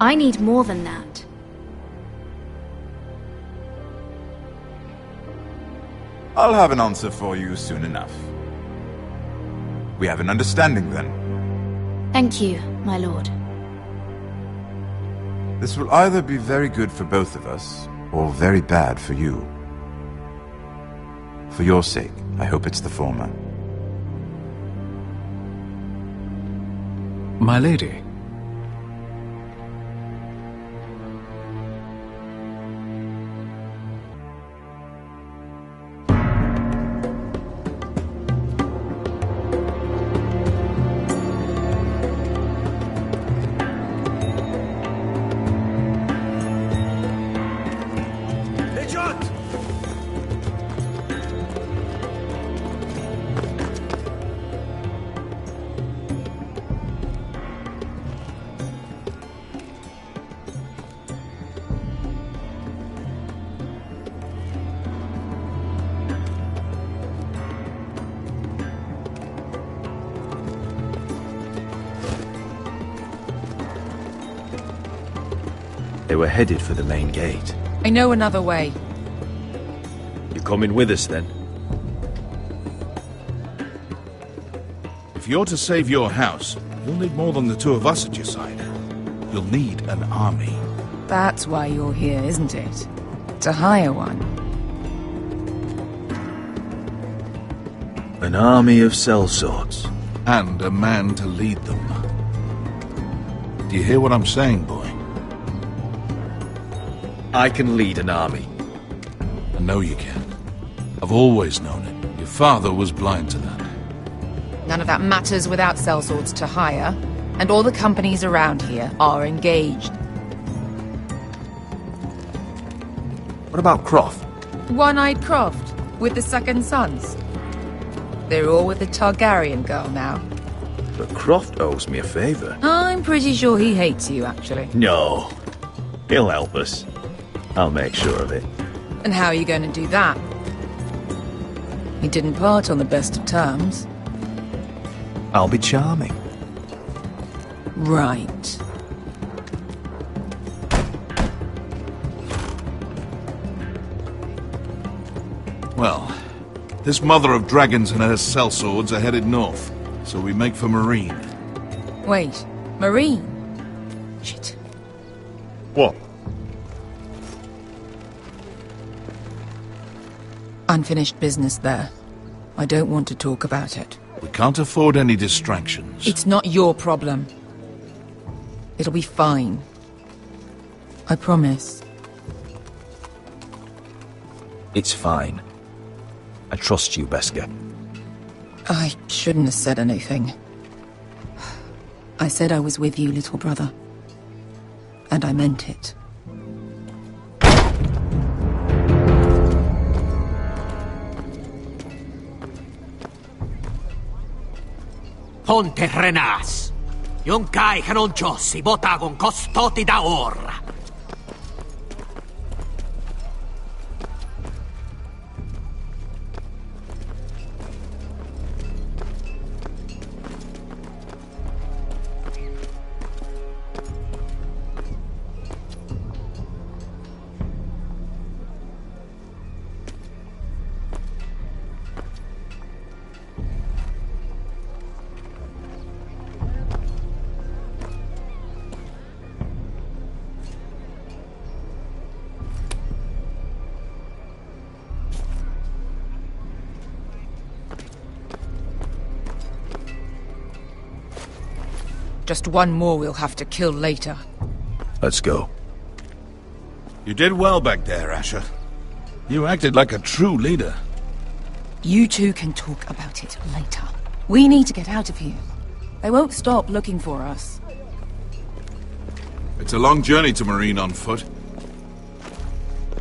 I need more than that. I'll have an answer for you soon enough. We have an understanding then. Thank you, my lord. This will either be very good for both of us, or very bad for you. For your sake, I hope it's the former. My lady. They were headed for the main gate. I know another way. You coming with us, then? If you're to save your house, you'll need more than the two of us at your side. You'll need an army. That's why you're here, isn't it? To hire one. An army of sellswords. And a man to lead them. Do you hear what I'm saying, boy? I can lead an army. I know you can. I've always known it. Your father was blind to that. None of that matters without sellswords to hire, and all the companies around here are engaged. What about Croft? One-eyed Croft, with the second sons. They're all with the Targaryen girl now. But Croft owes me a favor. I'm pretty sure he hates you, actually. No. He'll help us. I'll make sure of it. And how are you going to do that? He didn't part on the best of terms. I'll be charming. Right. Well, this mother of dragons and her sellswords are headed north, so we make for Marine. Wait, Marine? Shit. What? Unfinished business there. I don't want to talk about it. We can't afford any distractions. It's not your problem. It'll be fine. I promise. It's fine. I trust you, Beskar. I shouldn't have said anything. I said I was with you, little brother. And I meant it. Ponte Renas. Yon kai canon jossi botagon costoti da ora. Just one more we'll have to kill later. Let's go. You did well back there, Asher. You acted like a true leader. You two can talk about it later. We need to get out of here. They won't stop looking for us. It's a long journey to Marine on foot.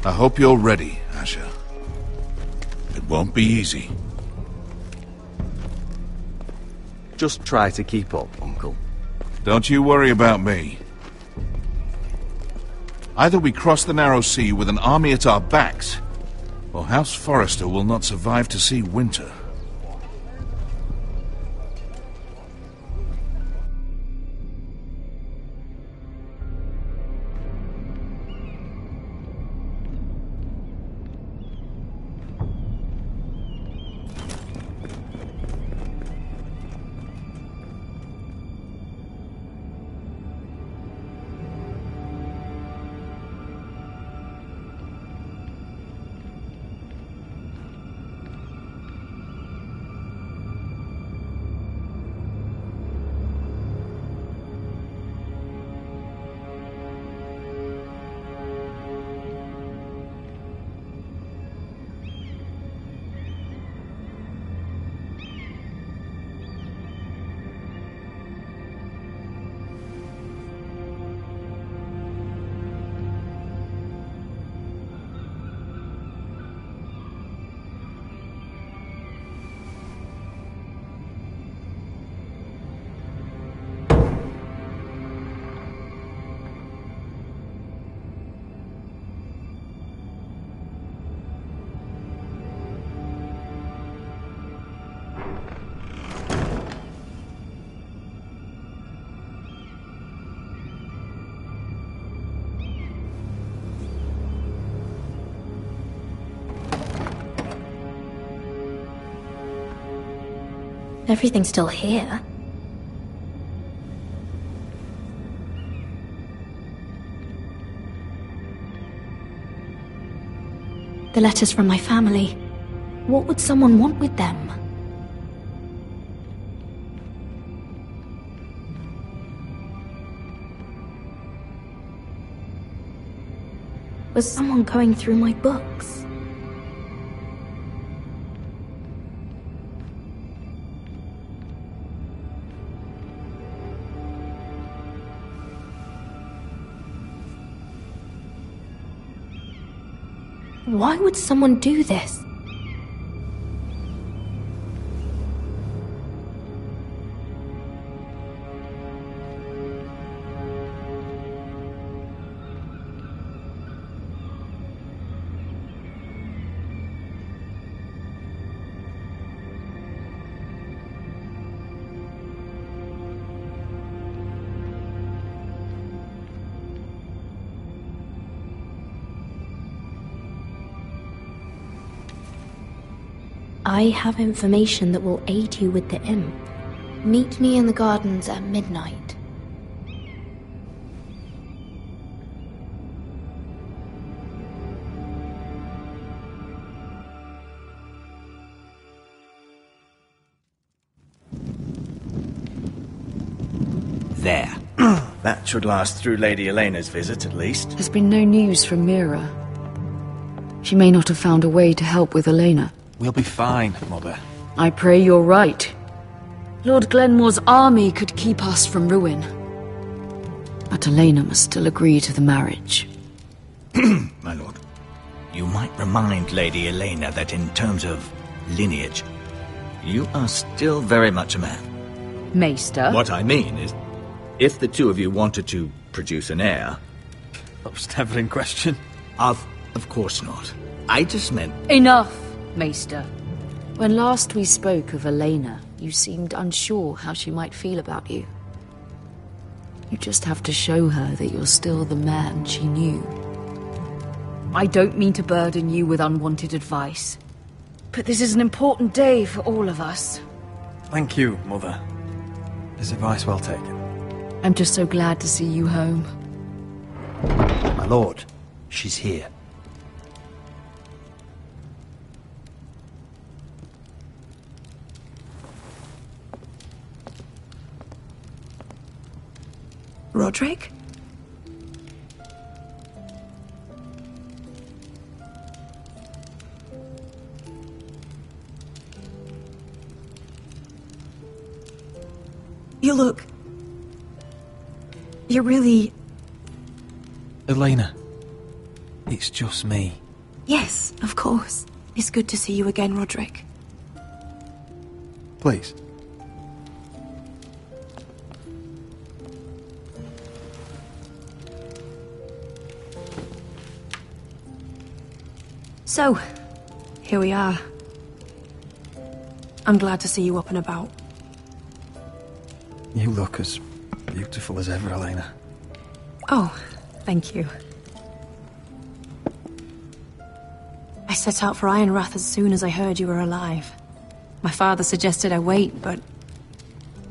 I hope you're ready, Asher. It won't be easy. Just try to keep up, Uncle. Don't you worry about me. Either we cross the narrow sea with an army at our backs, or House Forrester will not survive to see winter. Everything's still here. The letters from my family. What would someone want with them? Was someone going through my books? Why would someone do this? I have information that will aid you with the imp. Meet me in the gardens at midnight. There. That should last through Lady Elena's visit, at least. There's been no news from Mira. She may not have found a way to help with Elena. We'll be fine, Mother. I pray you're right. Lord Glenmore's army could keep us from ruin. But Elena must still agree to the marriage. My lord, you might remind Lady Elena that in terms of lineage, you are still very much a man. Maester? What I mean is, if the two of you wanted to produce an heir... That was never in question. Of course not. I just meant... Enough, Maester. When last we spoke of Elena, you seemed unsure how she might feel about you. You just have to show her that you're still the man she knew. I don't mean to burden you with unwanted advice, but this is an important day for all of us. Thank you, Mother. This advice well taken. I'm just so glad to see you home. My lord, she's here. Rodrik? You look... You're really... Elena, it's just me. Yes, of course. It's good to see you again, Rodrik. Please. So, here we are. I'm glad to see you up and about. You look as beautiful as ever, Elena. Oh, thank you. I set out for Ironrath as soon as I heard you were alive. My father suggested I wait, but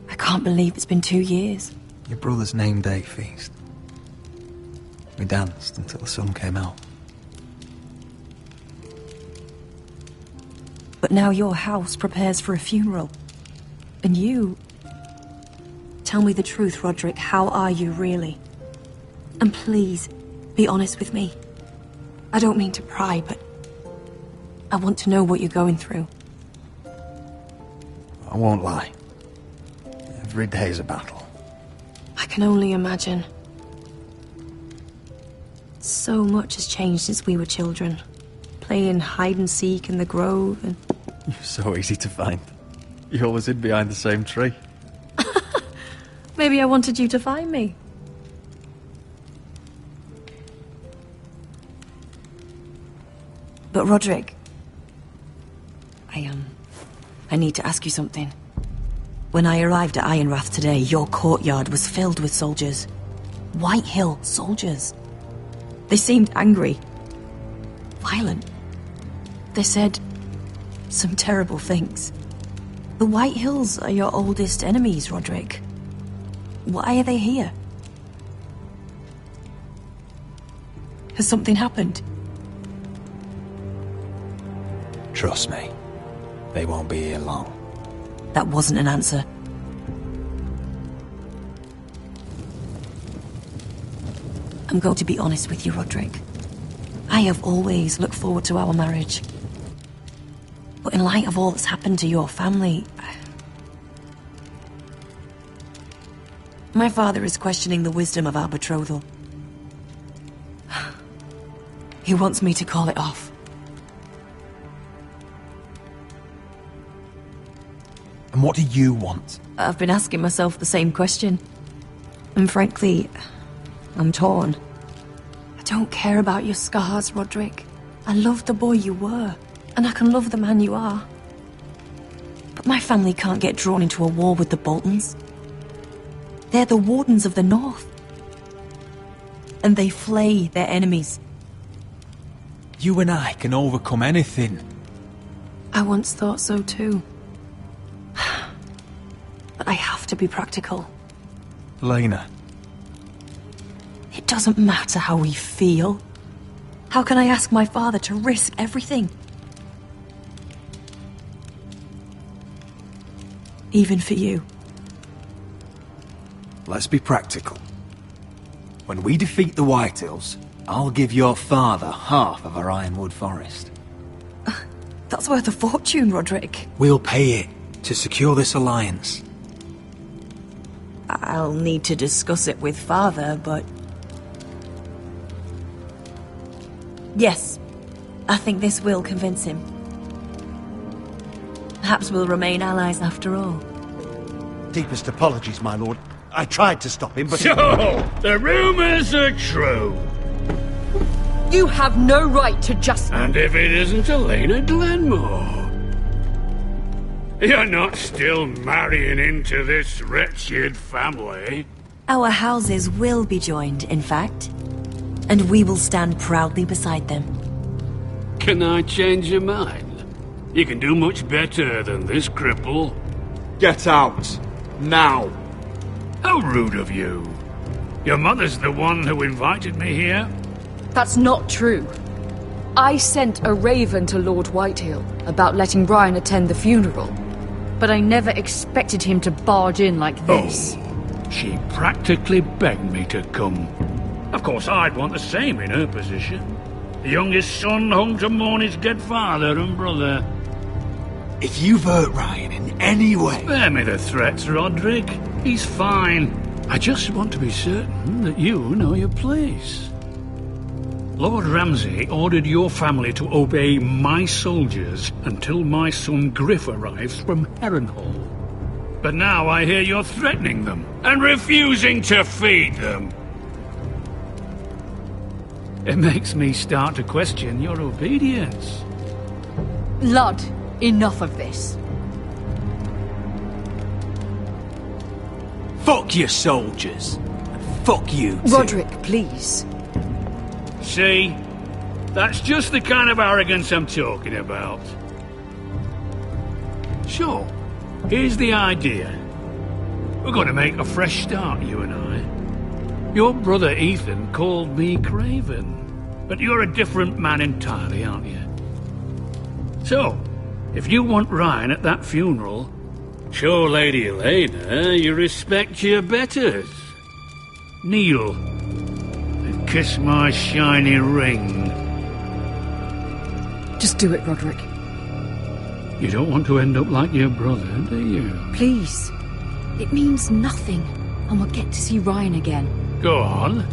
I can't believe it's been 2 years. Your brother's name day feast. We danced until the sun came out. But now your house prepares for a funeral. And you... Tell me the truth, Rodrik. How are you, really? And please, be honest with me. I don't mean to pry, but... I want to know what you're going through. I won't lie. Every day's a battle. I can only imagine. So much has changed since we were children. Playing hide-and-seek in the grove and... You're so easy to find. You always hid behind the same tree. Maybe I wanted you to find me. But Rodrik... I need to ask you something. When I arrived at Ironrath today, your courtyard was filled with soldiers. White Hill soldiers. They seemed angry. Violent. They said some terrible things. The White Hills are your oldest enemies, Rodrik. Why are they here? Has something happened? Trust me, they won't be here long. That wasn't an answer. I'm going to be honest with you, Rodrik. I have always looked forward to our marriage. But in light of all that's happened to your family... My father is questioning the wisdom of our betrothal. He wants me to call it off. And what do you want? I've been asking myself the same question. And frankly, I'm torn. I don't care about your scars, Rodrik. I love the boy you were, and I can love the man you are. But my family can't get drawn into a war with the Boltons. They're the Wardens of the North. And they flay their enemies. You and I can overcome anything. I once thought so too. But I have to be practical. Lena. It doesn't matter how we feel. How can I ask my father to risk everything? Even for you. Let's be practical. When we defeat the White Hills, I'll give your father half of our Ironwood Forest. That's worth a fortune, Rodrik. We'll pay it to secure this alliance. I'll need to discuss it with father, but... Yes, I think this will convince him. Perhaps we'll remain allies after all. Deepest apologies, my lord. I tried to stop him, but... So, the rumors are true. You have no right to just... And if it isn't Elena Glenmore? You're not still marrying into this wretched family? Our houses will be joined, in fact. And we will stand proudly beside them. Can I change your mind? You can do much better than this cripple. Get out. Now. How rude of you. Your mother's the one who invited me here? That's not true. I sent a raven to Lord Whitehill about letting Brian attend the funeral. But I never expected him to barge in like this. Oh, she practically begged me to come. Of course, I'd want the same in her position. The youngest son home to mourn his dead father and brother. If you've hurt Ryan in any way... Spare me the threats, Rodrik. He's fine. I just want to be certain that you know your place. Lord Ramsay ordered your family to obey my soldiers until my son Griff arrives from Harrenhal. But now I hear you're threatening them and refusing to feed them. It makes me start to question your obedience. Lud, enough of this. Fuck your soldiers. And fuck you too. Rodrik, please. See? That's just the kind of arrogance I'm talking about. Sure, here's the idea. We're going to make a fresh start, you and I. Your brother Ethan called me Craven, but you're a different man entirely, aren't you? So, if you want Ryan at that funeral, show Lady Elena you respect your betters. Kneel and kiss my shiny ring. Just do it, Rodrik. You don't want to end up like your brother, do you? Please. It means nothing, and we'll get to see Ryan again. Go on.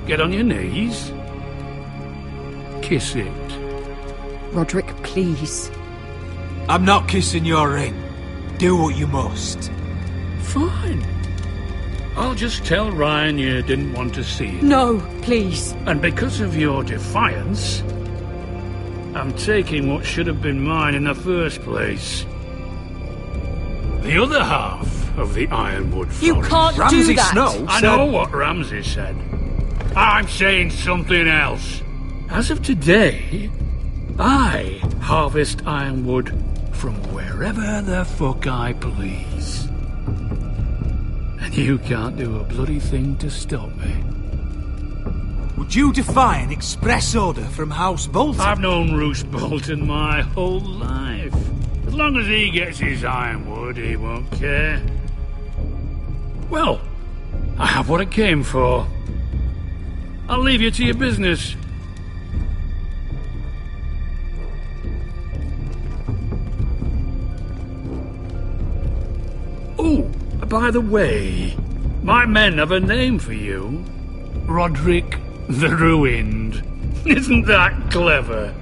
Get on your knees. Kiss it. Rodrik, please. I'm not kissing your ring. Do what you must. Fine. I'll just tell Ryan you didn't want to see it. No, please. And because of your defiance, I'm taking what should have been mine in the first place. The other half of the Ironwood Forest. You can't Ramsay do that. Snow I know what Ramsay said. I'm saying something else. As of today, I harvest Ironwood from wherever the fuck I please. And you can't do a bloody thing to stop me. Would you defy an express order from House Bolton? I've known Roose Bolton my whole life. As long as he gets his ironwood, he won't care. Well, I have what I came for. I'll leave you to your business. Oh, by the way, my men have a name for you. Rodrik the Ruined. Isn't that clever?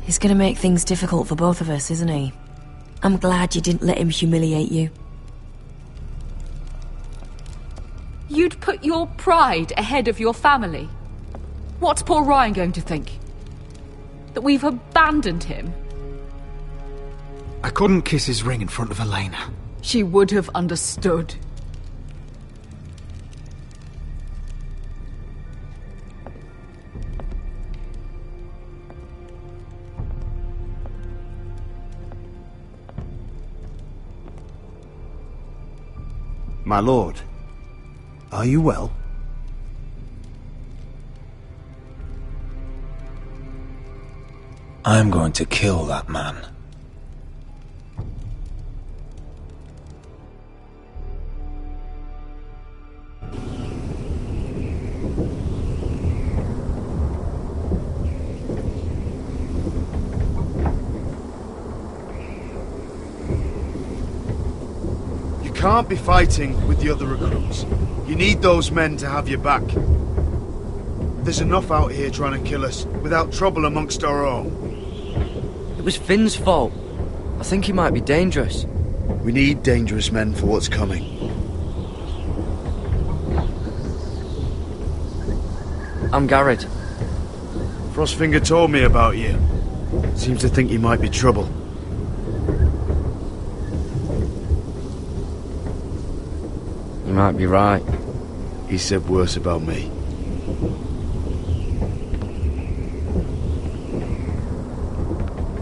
He's gonna make things difficult for both of us, isn't he? I'm glad you didn't let him humiliate you. You'd put your pride ahead of your family. What's poor Ryan going to think? That we've abandoned him? I couldn't kiss his ring in front of Elena. She would have understood. My lord, are you well? I'm going to kill that man. You can't be fighting with the other recruits. You need those men to have your back. There's enough out here trying to kill us, without trouble amongst our own. It was Finn's fault. I think he might be dangerous. We need dangerous men for what's coming. I'm Gared. Frostfinger told me about you. Seems to think you might be trouble. You might be right. He said worse about me.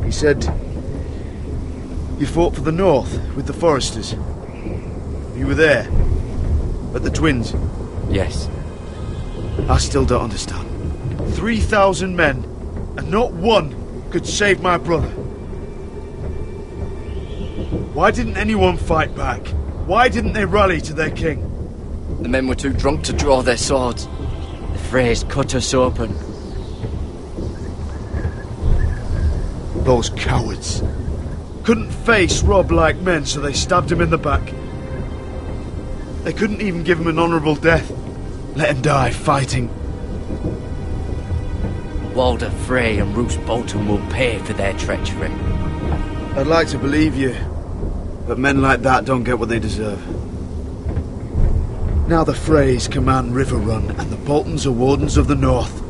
He said you fought for the North with the Forresters. You were there, at the Twins. Yes. I still don't understand. 3,000 men, and not one could save my brother. Why didn't anyone fight back? Why didn't they rally to their king? The men were too drunk to draw their swords. The Freys cut us open. Those cowards. Couldn't face Rob like men, so they stabbed him in the back. They couldn't even give him an honourable death. Let him die fighting. Walder Frey and Roose Bolton will pay for their treachery. I'd like to believe you, but men like that don't get what they deserve. Now the Freys command Riverrun, and the Boltons are Wardens of the North.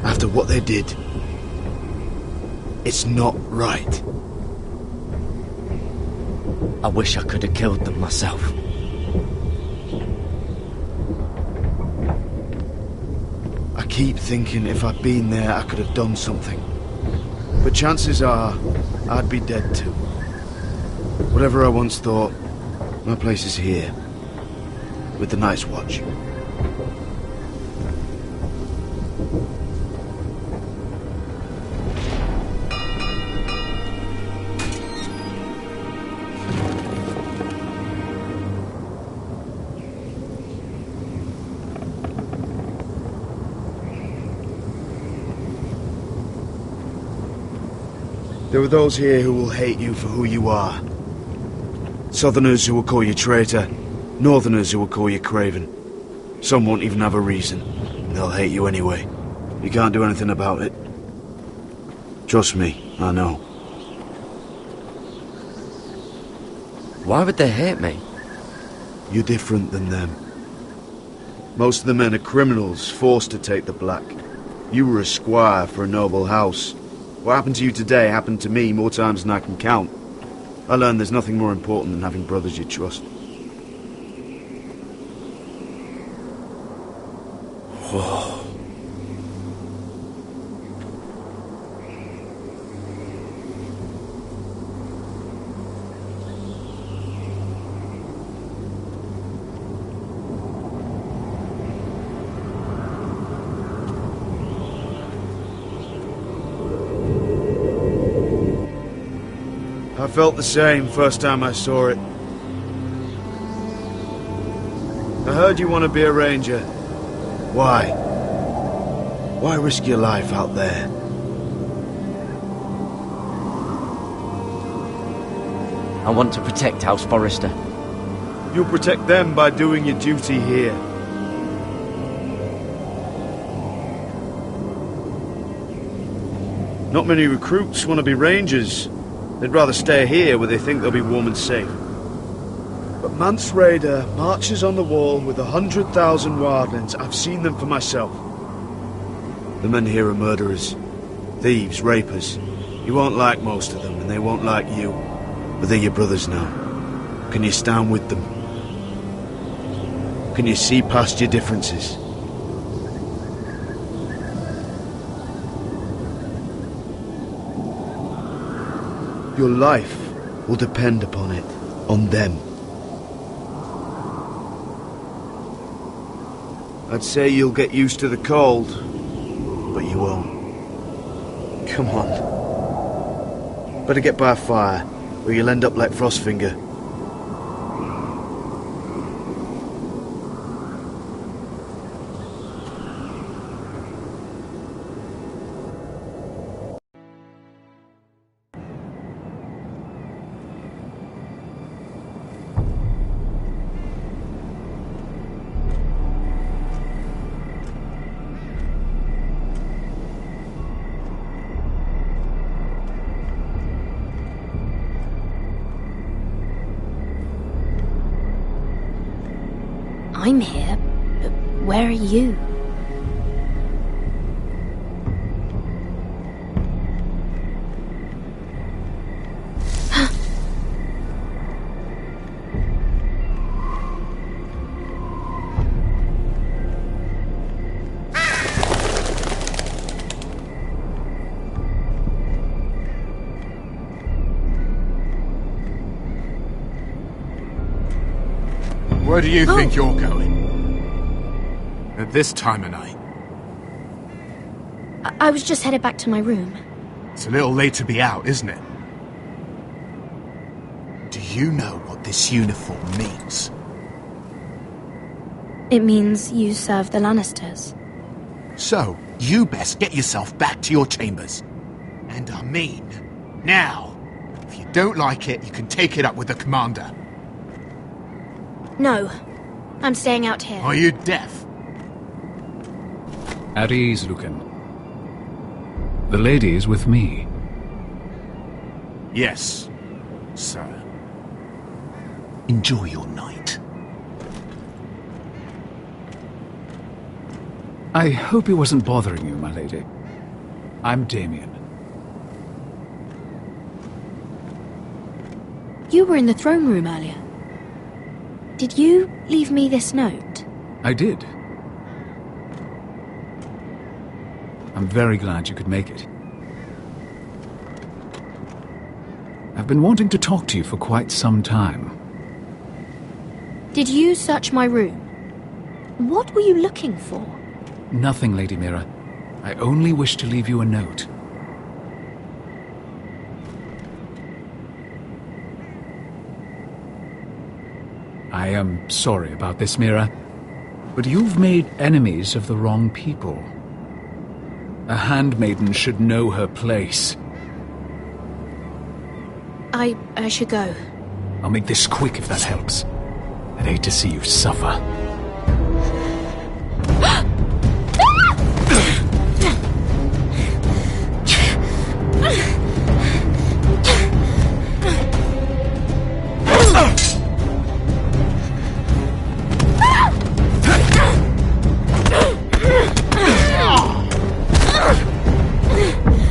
After what they did. It's not right. I wish I could have killed them myself. I keep thinking if I'd been there I could have done something. But chances are, I'd be dead too. Whatever I once thought, my place is here. With the Night's Watch. There are those here who will hate you for who you are. Southerners who will call you traitor, Northerners who will call you craven. Some won't even have a reason. They'll hate you anyway. You can't do anything about it. Trust me, I know. Why would they hate me? You're different than them. Most of the men are criminals, forced to take the black. You were a squire for a noble house. What happened to you today happened to me more times than I can count. I learned there's nothing more important than having brothers you trust. I felt the same first time I saw it. I heard you want to be a ranger. Why? Why risk your life out there? I want to protect House Forrester. You'll protect them by doing your duty here. Not many recruits want to be rangers. They'd rather stay here where they think they'll be warm and safe. But Mance Raider marches on the wall with 100,000 wildlings. I've seen them for myself. The men here are murderers, thieves, rapers. You won't like most of them, and they won't like you. But they're your brothers now. Can you stand with them? Can you see past your differences? Your life will depend upon it, on them. I'd say you'll get used to the cold, but you won't. Come on. Better get by a fire, or you'll end up like Frostfinger. I'm here, but where are you? Where do you think you're going? At this time of night? I was just headed back to my room. It's a little late to be out, isn't it? Do you know what this uniform means? It means you serve the Lannisters. So, you best get yourself back to your chambers. And I mean, now. If you don't like it, you can take it up with the commander. No, I'm staying out here. Are you deaf? At ease, Lucan. The lady is with me. Yes, sir. Enjoy your night. I hope he wasn't bothering you, my lady. I'm Damien. You were in the throne room earlier. Did you leave me this note? I did. I'm very glad you could make it. I've been wanting to talk to you for quite some time. Did you search my room? What were you looking for? Nothing, Lady Mira. I only wish to leave you a note. I am sorry about this, Mira, but you've made enemies of the wrong people. A handmaiden should know her place. I should go. I'll make this quick if that helps. I'd hate to see you suffer.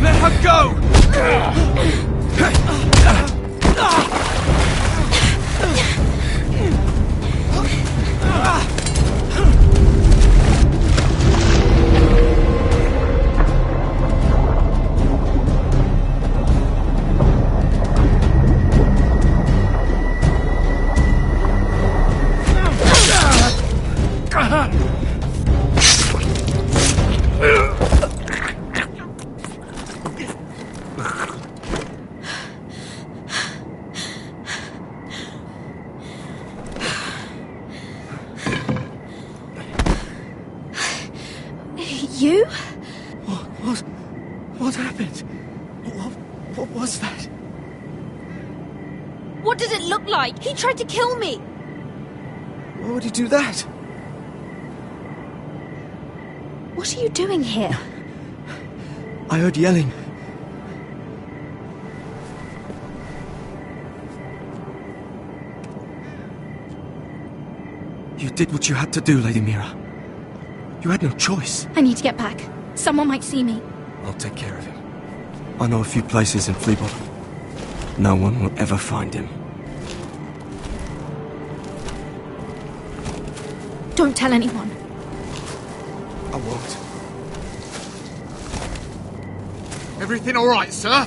Let her go! You? What happened? What was that? What did it look like? He tried to kill me! Why would he do that? What are you doing here? I heard yelling. You did what you had to do, Lady Mira. You had no choice. I need to get back. Someone might see me. I'll take care of him. I know a few places in Fleabottom. No one will ever find him. Don't tell anyone. I won't. Everything all right, sir?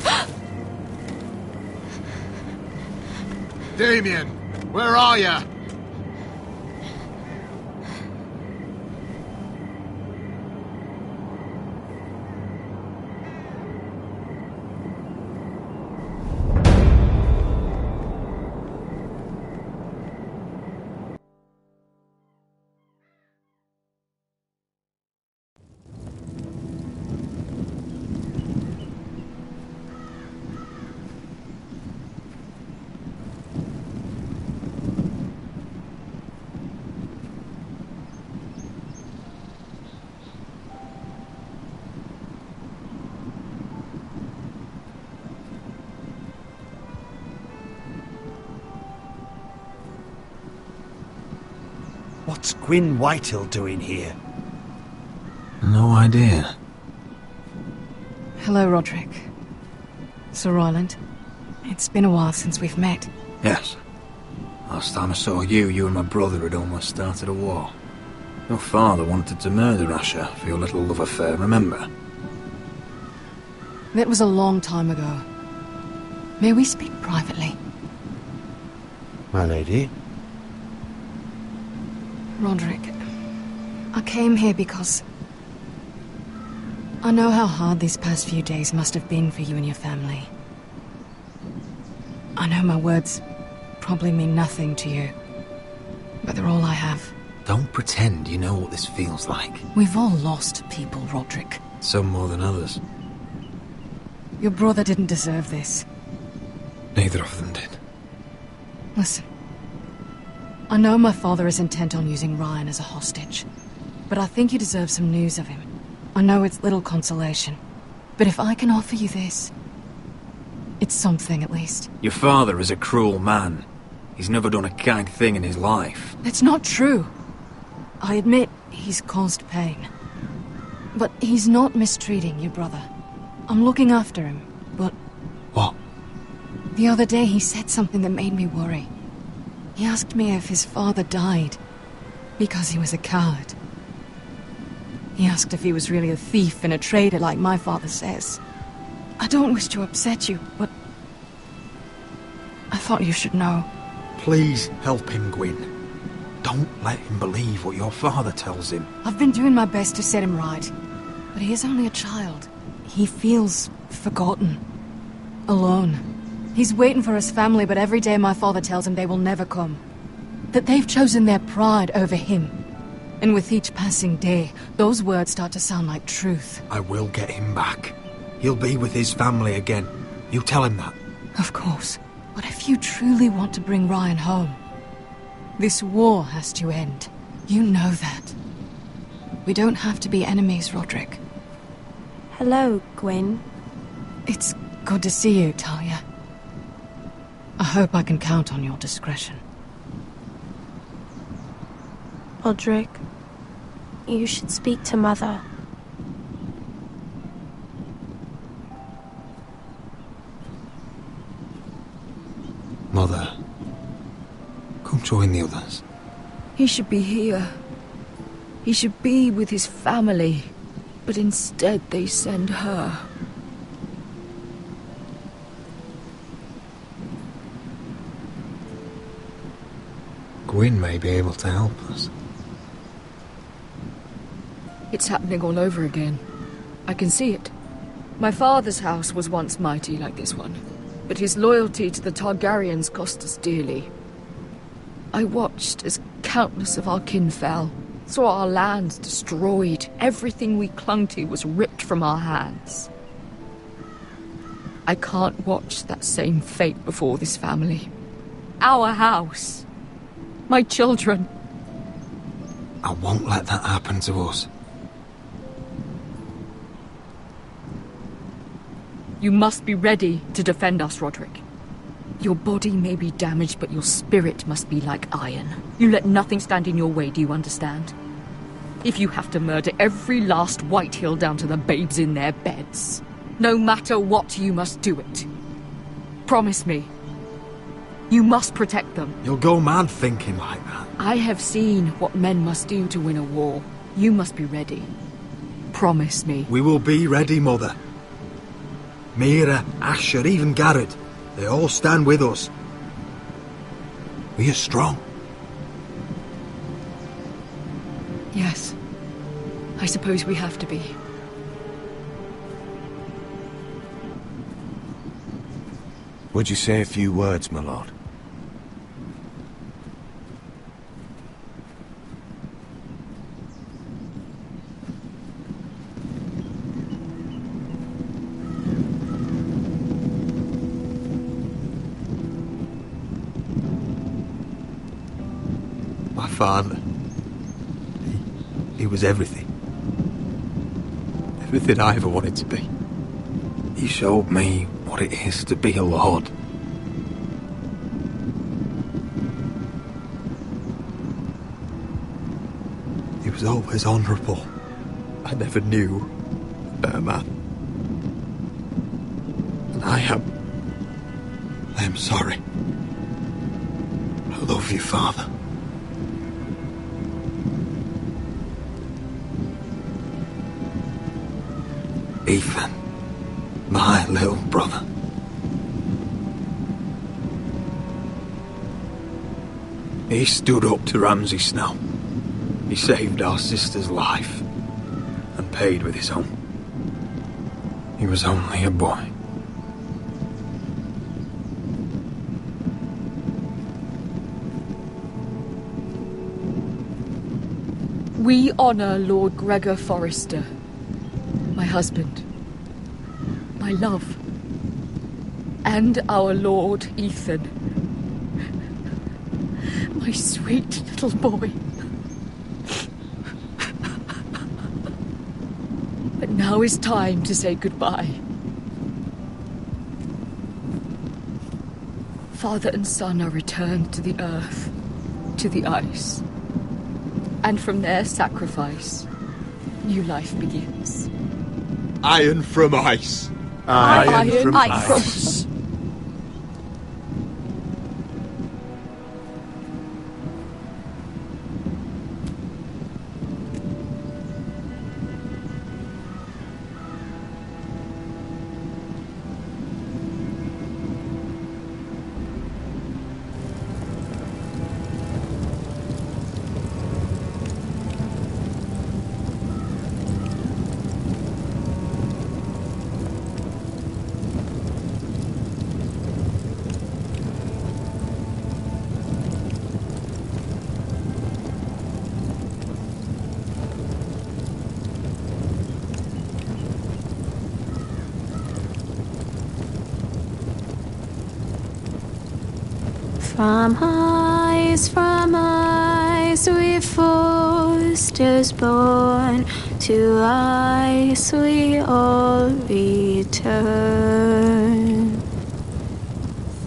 Damien, where are you? What's Gwyn Whitehill doing here? No idea. Hello, Rodrik. Sir Royland. It's been a while since we've met. Yes. Last time I saw you and my brother had almost started a war. Your father wanted to murder Asher for your little love affair, remember? That was a long time ago. May we speak privately? My lady? Rodrik, I came here because I know how hard these past few days must have been for you and your family. I know my words probably mean nothing to you, but they're all I have. Don't pretend you know what this feels like. We've all lost people, Rodrik. Some more than others. Your brother didn't deserve this. Neither of them did. Listen. I know my father is intent on using Ryan as a hostage, but I think you deserve some news of him. I know it's little consolation, but if I can offer you this, it's something at least. Your father is a cruel man. He's never done a kind thing in his life. That's not true. I admit he's caused pain. But he's not mistreating your brother. I'm looking after him, but... What? The other day he said something that made me worry. He asked me if his father died because he was a coward. He asked if he was really a thief and a traitor like my father says. I don't wish to upset you, but I thought you should know. Please help him, Gwyn. Don't let him believe what your father tells him. I've been doing my best to set him right, but he is only a child. He feels forgotten, alone. He's waiting for his family, but every day my father tells him they will never come. That they've chosen their pride over him. And with each passing day, those words start to sound like truth. I will get him back. He'll be with his family again. You tell him that. Of course. But if you truly want to bring Ryan home, this war has to end. You know that. We don't have to be enemies, Rodrik. Hello, Gwyn. It's good to see you, Talia. I hope I can count on your discretion. Rodrik, you should speak to Mother. Mother, come join the others. He should be here. He should be with his family. But instead they send her. Gwyn may be able to help us. It's happening all over again. I can see it. My father's house was once mighty like this one, but his loyalty to the Targaryens cost us dearly. I watched as countless of our kin fell, Saw our lands destroyed. Everything we clung to was ripped from our hands. I can't watch that same fate before this family. Our house. My children. I won't let that happen to us. You must be ready to defend us, Rodrik. Your body may be damaged, but your spirit must be like iron. You let nothing stand in your way, do you understand? If you have to murder every last Whitehill down to the babes in their beds, no matter what, you must do it. Promise me. You must protect them. You'll go mad thinking like that. I have seen what men must do to win a war. You must be ready. Promise me. We will be ready, Mother. Mira, Asher, even Gared. They all stand with us. We are strong. Yes. I suppose we have to be. Would you say a few words, my lord? My father. He was everything. Everything I ever wanted to be. He showed me what it is to be a lord. He was always honourable. I never knew a better man. And I am sorry. I love you, Father. Ethan, my little brother. He stood up to Ramsay Snow. He saved our sister's life and paid with his own. He was only a boy. We honour Lord Gregor Forrester. My husband, my love, and our Lord Ethan, my sweet little boy. But now is time to say goodbye. Father and son are returned to the earth, to the ice, and from their sacrifice, new life begins. Iron from ice. Iron from ice. From ice we Forresters born, to ice we all return.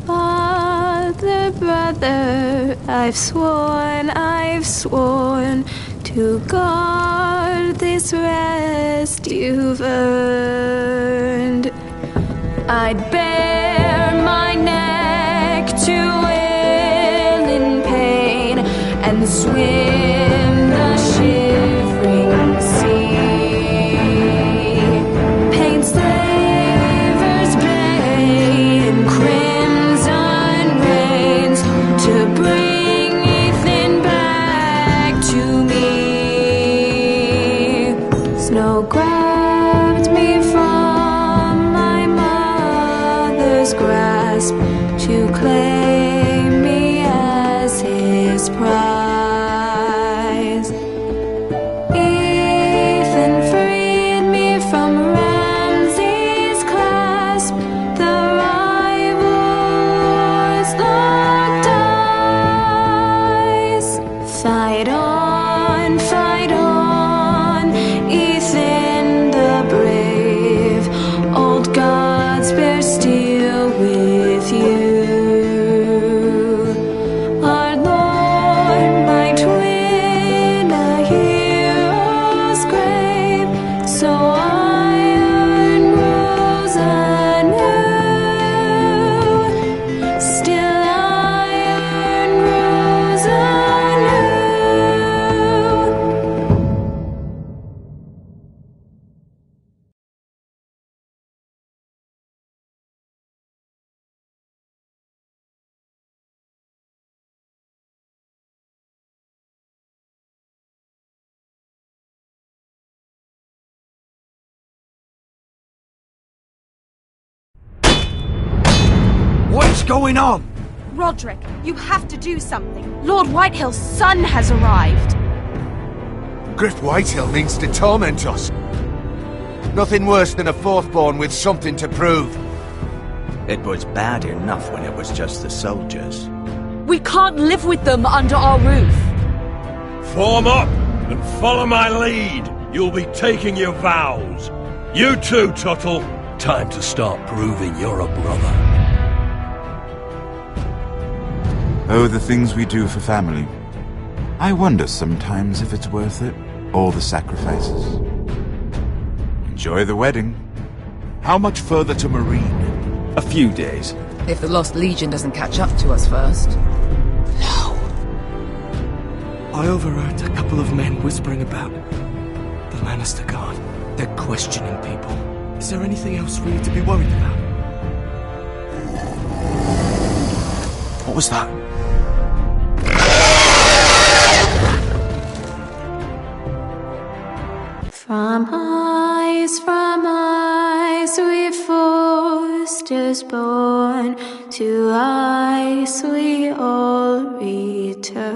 Father, brother, I've sworn to guard this rest you've earned. I'd bare my neck to and swim the shivering sea. Paint slavers bay in crimson rains to bring Ethan back to me. Snow grabbed me from my mother's grasp to claim me as his prize. going on? Rodrik, you have to do something. Lord Whitehill's son has arrived. Griff Whitehill means to torment us. Nothing worse than a fourthborn with something to prove. It was bad enough when it was just the soldiers. We can't live with them under our roof. Form up and follow my lead. You'll be taking your vows. You too, Tuttle. Time to start proving you're a brother. Oh, the things we do for family. I wonder sometimes if it's worth it. All the sacrifices. Enjoy the wedding. How much further to Marine? A few days. If the Lost Legion doesn't catch up to us first. I overheard a couple of men whispering about the Lannister Guard. They're questioning people. Is there anything else for you to be worried about? What was that? From ice we Forresters born, to ice we all return.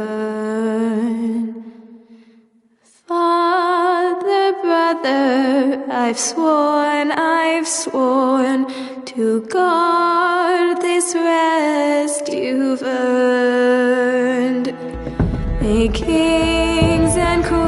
Father, brother, I've sworn to guard this rest you've earned. May kings and queens